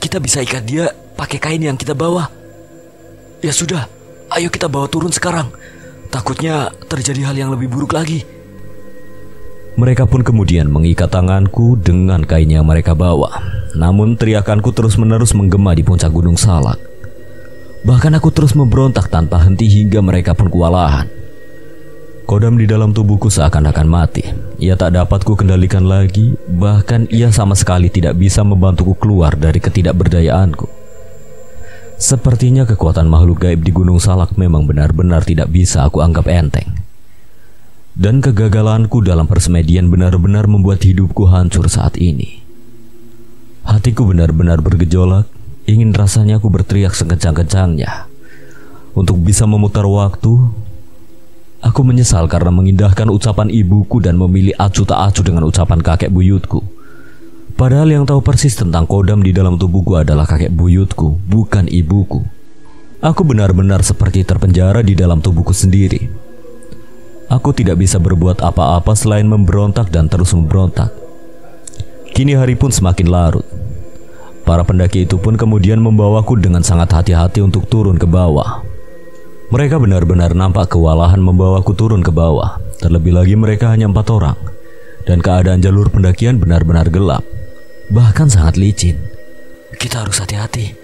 Kita bisa ikat dia pakai kain yang kita bawa. Ya sudah, ayo kita bawa turun sekarang. Takutnya terjadi hal yang lebih buruk lagi. Mereka pun kemudian mengikat tanganku dengan kain yang mereka bawa. Namun teriakanku terus-menerus menggema di puncak Gunung Salak. Bahkan aku terus memberontak tanpa henti hingga mereka pun kewalahan. Kodam di dalam tubuhku seakan-akan mati. Ia tak dapat ku kendalikan lagi. Bahkan ia sama sekali tidak bisa membantuku keluar dari ketidakberdayaanku. Sepertinya kekuatan makhluk gaib di Gunung Salak memang benar-benar tidak bisa aku anggap enteng. Dan kegagalanku dalam persemedian benar-benar membuat hidupku hancur saat ini. Hatiku benar-benar bergejolak. Ingin rasanya aku berteriak sekencang-kencangnya. Untuk bisa memutar waktu. Aku menyesal karena mengindahkan ucapan ibuku dan memilih acuh tak acuh dengan ucapan kakek buyutku. Padahal yang tahu persis tentang kodam di dalam tubuhku adalah kakek buyutku, bukan ibuku. Aku benar-benar seperti terpenjara di dalam tubuhku sendiri. Aku tidak bisa berbuat apa-apa selain memberontak dan terus memberontak. Kini hari pun semakin larut. Para pendaki itu pun kemudian membawaku dengan sangat hati-hati untuk turun ke bawah. Mereka benar-benar nampak kewalahan membawaku turun ke bawah. Terlebih lagi mereka hanya 4 orang. Dan keadaan jalur pendakian benar-benar gelap. Bahkan sangat licin. Kita harus hati-hati.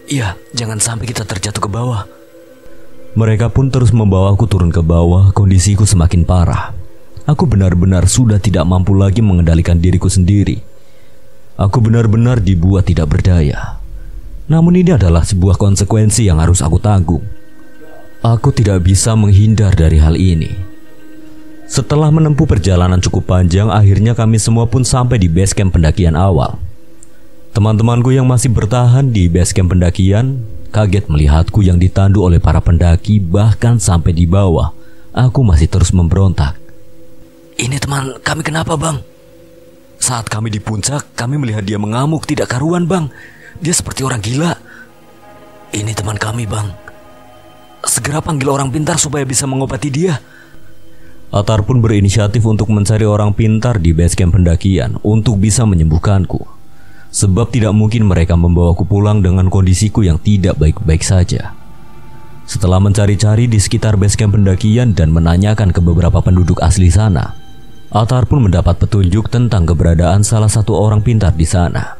Iya, jangan sampai kita terjatuh ke bawah. Mereka pun terus membawaku turun ke bawah. Kondisiku semakin parah. Aku benar-benar sudah tidak mampu lagi mengendalikan diriku sendiri. Aku benar-benar dibuat tidak berdaya. Namun ini adalah sebuah konsekuensi yang harus aku tanggung. Aku tidak bisa menghindar dari hal ini. Setelah menempuh perjalanan cukup panjang, akhirnya kami semua pun sampai di base camp pendakian awal. Teman-temanku yang masih bertahan di base camp pendakian kaget melihatku yang ditandu oleh para pendaki, bahkan sampai di bawah. Aku masih terus memberontak. Ini teman kami kenapa, Bang? Saat kami di puncak, kami melihat dia mengamuk tidak karuan, Bang. Dia seperti orang gila. Ini teman kami, Bang. Segera panggil orang pintar supaya bisa mengobati dia. Atar pun berinisiatif untuk mencari orang pintar di base camp pendakian untuk bisa menyembuhkanku. Sebab tidak mungkin mereka membawaku pulang dengan kondisiku yang tidak baik-baik saja. Setelah mencari-cari di sekitar base camp pendakian dan menanyakan ke beberapa penduduk asli sana, Atar pun mendapat petunjuk tentang keberadaan salah satu orang pintar di sana.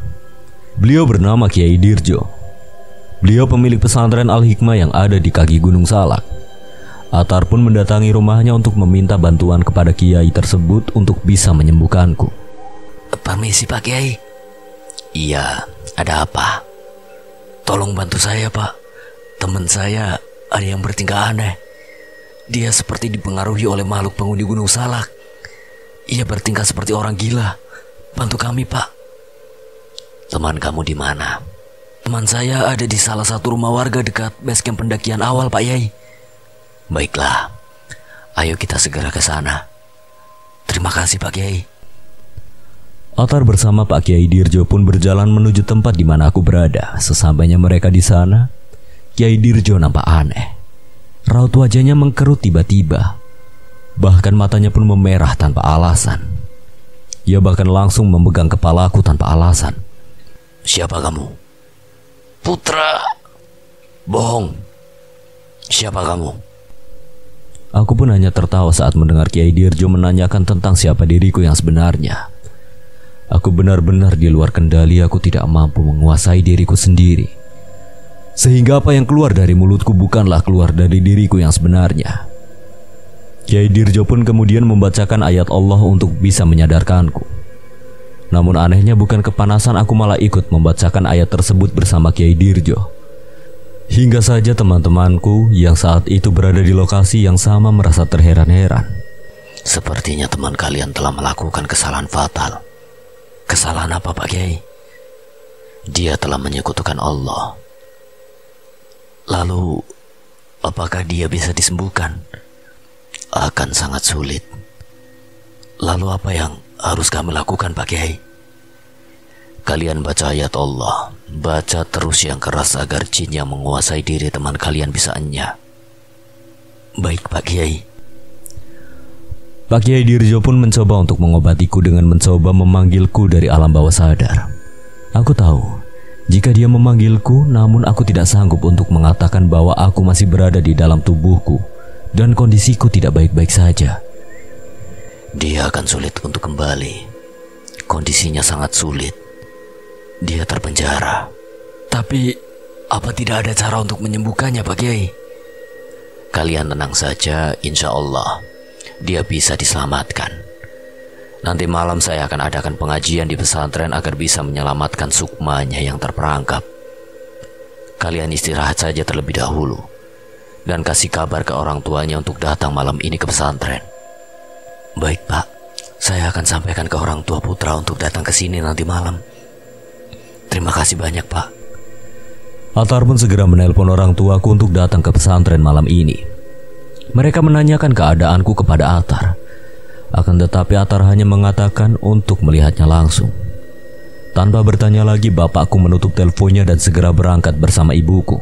Beliau bernama Kiai Dirjo. Beliau pemilik pesantren Al-Hikmah yang ada di kaki Gunung Salak. Atar pun mendatangi rumahnya untuk meminta bantuan kepada Kiai tersebut untuk bisa menyembuhkanku. Permisi Pak Kiai. Iya, ada apa? Tolong bantu saya, Pak. Teman saya ada yang bertingkah aneh. Dia seperti dipengaruhi oleh makhluk penghuni Gunung Salak. Ia bertingkah seperti orang gila. Bantu kami, Pak. Teman kamu di mana? Teman saya ada di salah satu rumah warga dekat base camp pendakian awal, Pak Yai. Baiklah, ayo kita segera ke sana. Terima kasih, Pak Kiai. Atar bersama Pak Kiai Dirjo pun berjalan menuju tempat di mana aku berada. Sesampainya mereka di sana, Kiai Dirjo nampak aneh. Raut wajahnya mengkerut tiba-tiba. Bahkan matanya pun memerah tanpa alasan. Ia bahkan langsung memegang kepalaku tanpa alasan. Siapa kamu? Putra. Bohong. Siapa kamu? Aku pun hanya tertawa saat mendengar Kiai Dirjo menanyakan tentang siapa diriku yang sebenarnya. Aku benar-benar di luar kendali. Aku tidak mampu menguasai diriku sendiri. Sehingga apa yang keluar dari mulutku bukanlah keluar dari diriku yang sebenarnya. Kiai Dirjo pun kemudian membacakan ayat Allah untuk bisa menyadarkanku. Namun anehnya bukan kepanasan, aku malah ikut membacakan ayat tersebut bersama Kiai Dirjo. Hingga saja teman-temanku yang saat itu berada di lokasi yang sama merasa terheran-heran. Sepertinya teman kalian telah melakukan kesalahan fatal. Kesalahan apa, Pak Kiai? Dia telah menyekutukan Allah. Lalu, apakah dia bisa disembuhkan? Akan sangat sulit. Lalu apa yang harus kami lakukan, Pak Kiai? Kalian baca ayat Allah. Baca terus yang keras agar jin yang menguasai diri teman kalian bisa enyah. Baik, Pak Kiai. Pak Kiai Dirjo pun mencoba untuk mengobatiku dengan mencoba memanggilku dari alam bawah sadar. Aku tahu, jika dia memanggilku, namun aku tidak sanggup untuk mengatakan bahwa aku masih berada di dalam tubuhku dan kondisiku tidak baik-baik saja. Dia akan sulit untuk kembali. Kondisinya sangat sulit. Dia terpenjara. Tapi, apa tidak ada cara untuk menyembuhkannya, Pak Kiai? Kalian tenang saja, insya Allah dia bisa diselamatkan. Nanti malam saya akan adakan pengajian di pesantren agar bisa menyelamatkan sukmanya yang terperangkap. Kalian istirahat saja terlebih dahulu dan kasih kabar ke orang tuanya untuk datang malam ini ke pesantren. Baik, Pak. Saya akan sampaikan ke orang tua Putra untuk datang ke sini nanti malam. Terima kasih banyak, Pak. Atar pun segera menelpon orang tuaku untuk datang ke pesantren malam ini. Mereka menanyakan keadaanku kepada Atar. Akan tetapi Atar hanya mengatakan untuk melihatnya langsung. Tanpa bertanya lagi, bapakku menutup teleponnya dan segera berangkat bersama ibuku.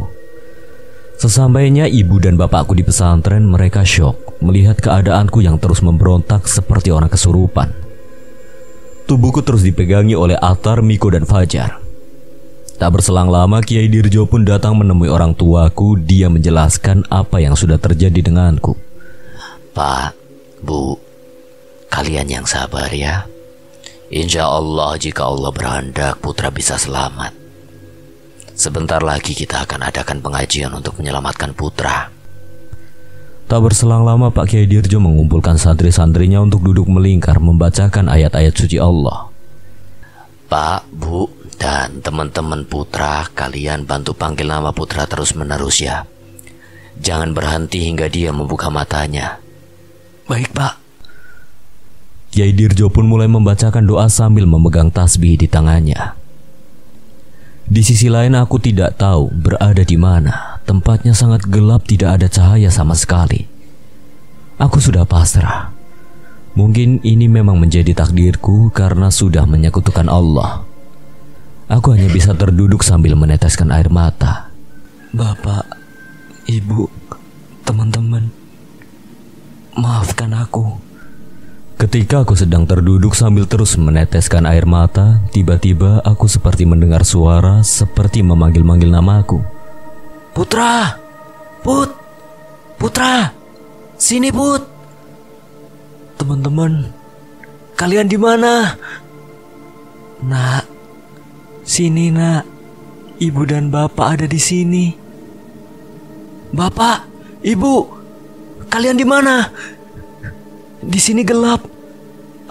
Sesampainya ibu dan bapakku di pesantren, mereka syok melihat keadaanku yang terus memberontak seperti orang kesurupan. Tubuhku terus dipegangi oleh Atar, Miko, dan Fajar. Tak berselang lama Kiai Dirjo pun datang menemui orang tuaku. Dia menjelaskan apa yang sudah terjadi denganku. Pak, Bu, kalian yang sabar ya. Insya Allah jika Allah berkehendak putra bisa selamat. Sebentar lagi kita akan adakan pengajian untuk menyelamatkan putra. Tak berselang lama Pak Kiai Dirjo mengumpulkan santri-santrinya untuk duduk melingkar membacakan ayat-ayat suci Allah. Pak, Bu, dan teman-teman putra, kalian bantu panggil nama putra terus-menerus ya. Jangan berhenti hingga dia membuka matanya. Baik, Pak. Kiai Dirjo pun mulai membacakan doa sambil memegang tasbih di tangannya. Di sisi lain aku tidak tahu berada di mana. Tempatnya sangat gelap, tidak ada cahaya sama sekali. Aku sudah pasrah. Mungkin ini memang menjadi takdirku karena sudah menyekutukan Allah. Aku hanya bisa terduduk sambil meneteskan air mata. Bapak, Ibu, teman-teman, maafkan aku. Ketika aku sedang terduduk sambil terus meneteskan air mata, tiba-tiba aku seperti mendengar suara seperti memanggil-manggil namaku. Putra, Putra, sini Put. Teman-teman, kalian di mana? Nak, sini nak. Ibu dan bapak ada di sini. Bapak, Ibu, kalian di mana? Di sini gelap.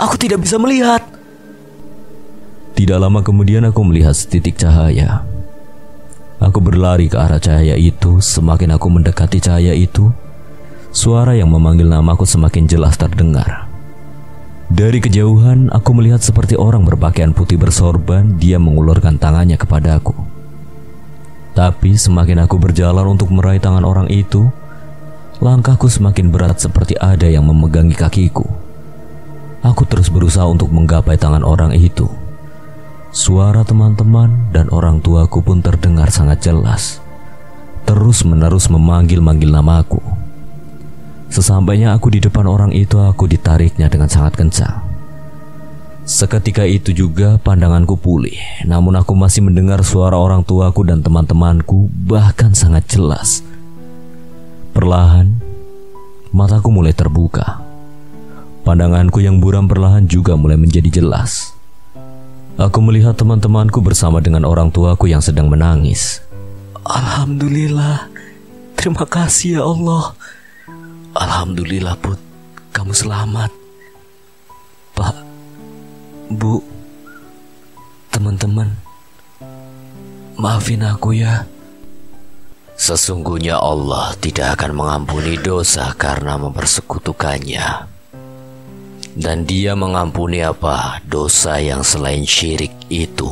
Aku tidak bisa melihat. Tidak lama kemudian aku melihat setitik cahaya. Aku berlari ke arah cahaya itu. Semakin aku mendekati cahaya itu, suara yang memanggil namaku semakin jelas terdengar. Dari kejauhan aku melihat seperti orang berpakaian putih bersorban. Dia mengulurkan tangannya kepadaku. Tapi semakin aku berjalan untuk meraih tangan orang itu, langkahku semakin berat seperti ada yang memegangi kakiku. Aku terus berusaha untuk menggapai tangan orang itu. Suara teman-teman dan orang tuaku pun terdengar sangat jelas. Terus-menerus memanggil-manggil namaku. Sesampainya aku di depan orang itu, aku ditariknya dengan sangat kencang. Seketika itu juga pandanganku pulih. Namun aku masih mendengar suara orang tuaku dan teman-temanku, bahkan sangat jelas. Perlahan, mataku mulai terbuka. Pandanganku yang buram perlahan juga mulai menjadi jelas. Aku melihat teman-temanku bersama dengan orang tuaku yang sedang menangis. Alhamdulillah, terima kasih ya Allah. Alhamdulillah Put, kamu selamat. Pak, Bu, teman-teman, maafin aku ya. Sesungguhnya Allah tidak akan mengampuni dosa karena mempersekutukannya. Dan Dia mengampuni apa dosa yang selain syirik itu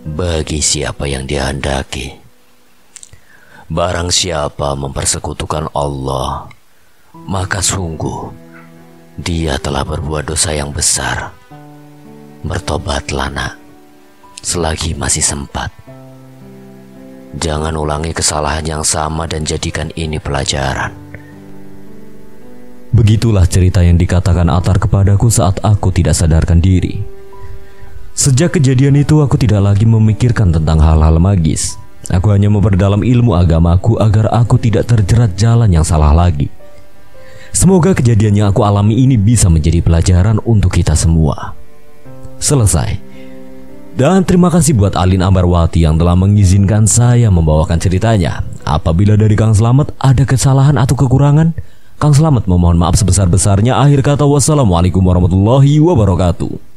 bagi siapa yang Dia hendaki. Barang siapa mempersekutukan Allah, maka sungguh dia telah berbuat dosa yang besar. Bertobatlah nak, selagi masih sempat. Jangan ulangi kesalahan yang sama dan jadikan ini pelajaran. Begitulah cerita yang dikatakan Atar kepadaku saat aku tidak sadarkan diri. Sejak kejadian itu aku tidak lagi memikirkan tentang hal-hal magis. Aku hanya memperdalam ilmu agamaku agar aku tidak terjerat jalan yang salah lagi. Semoga kejadian yang aku alami ini bisa menjadi pelajaran untuk kita semua. Selesai. Dan terima kasih buat Alin Ambarwati yang telah mengizinkan saya membawakan ceritanya. Apabila dari Kang Slamet ada kesalahan atau kekurangan, Kang Slamet memohon maaf sebesar-besarnya. Akhir kata, wassalamualaikum warahmatullahi wabarakatuh.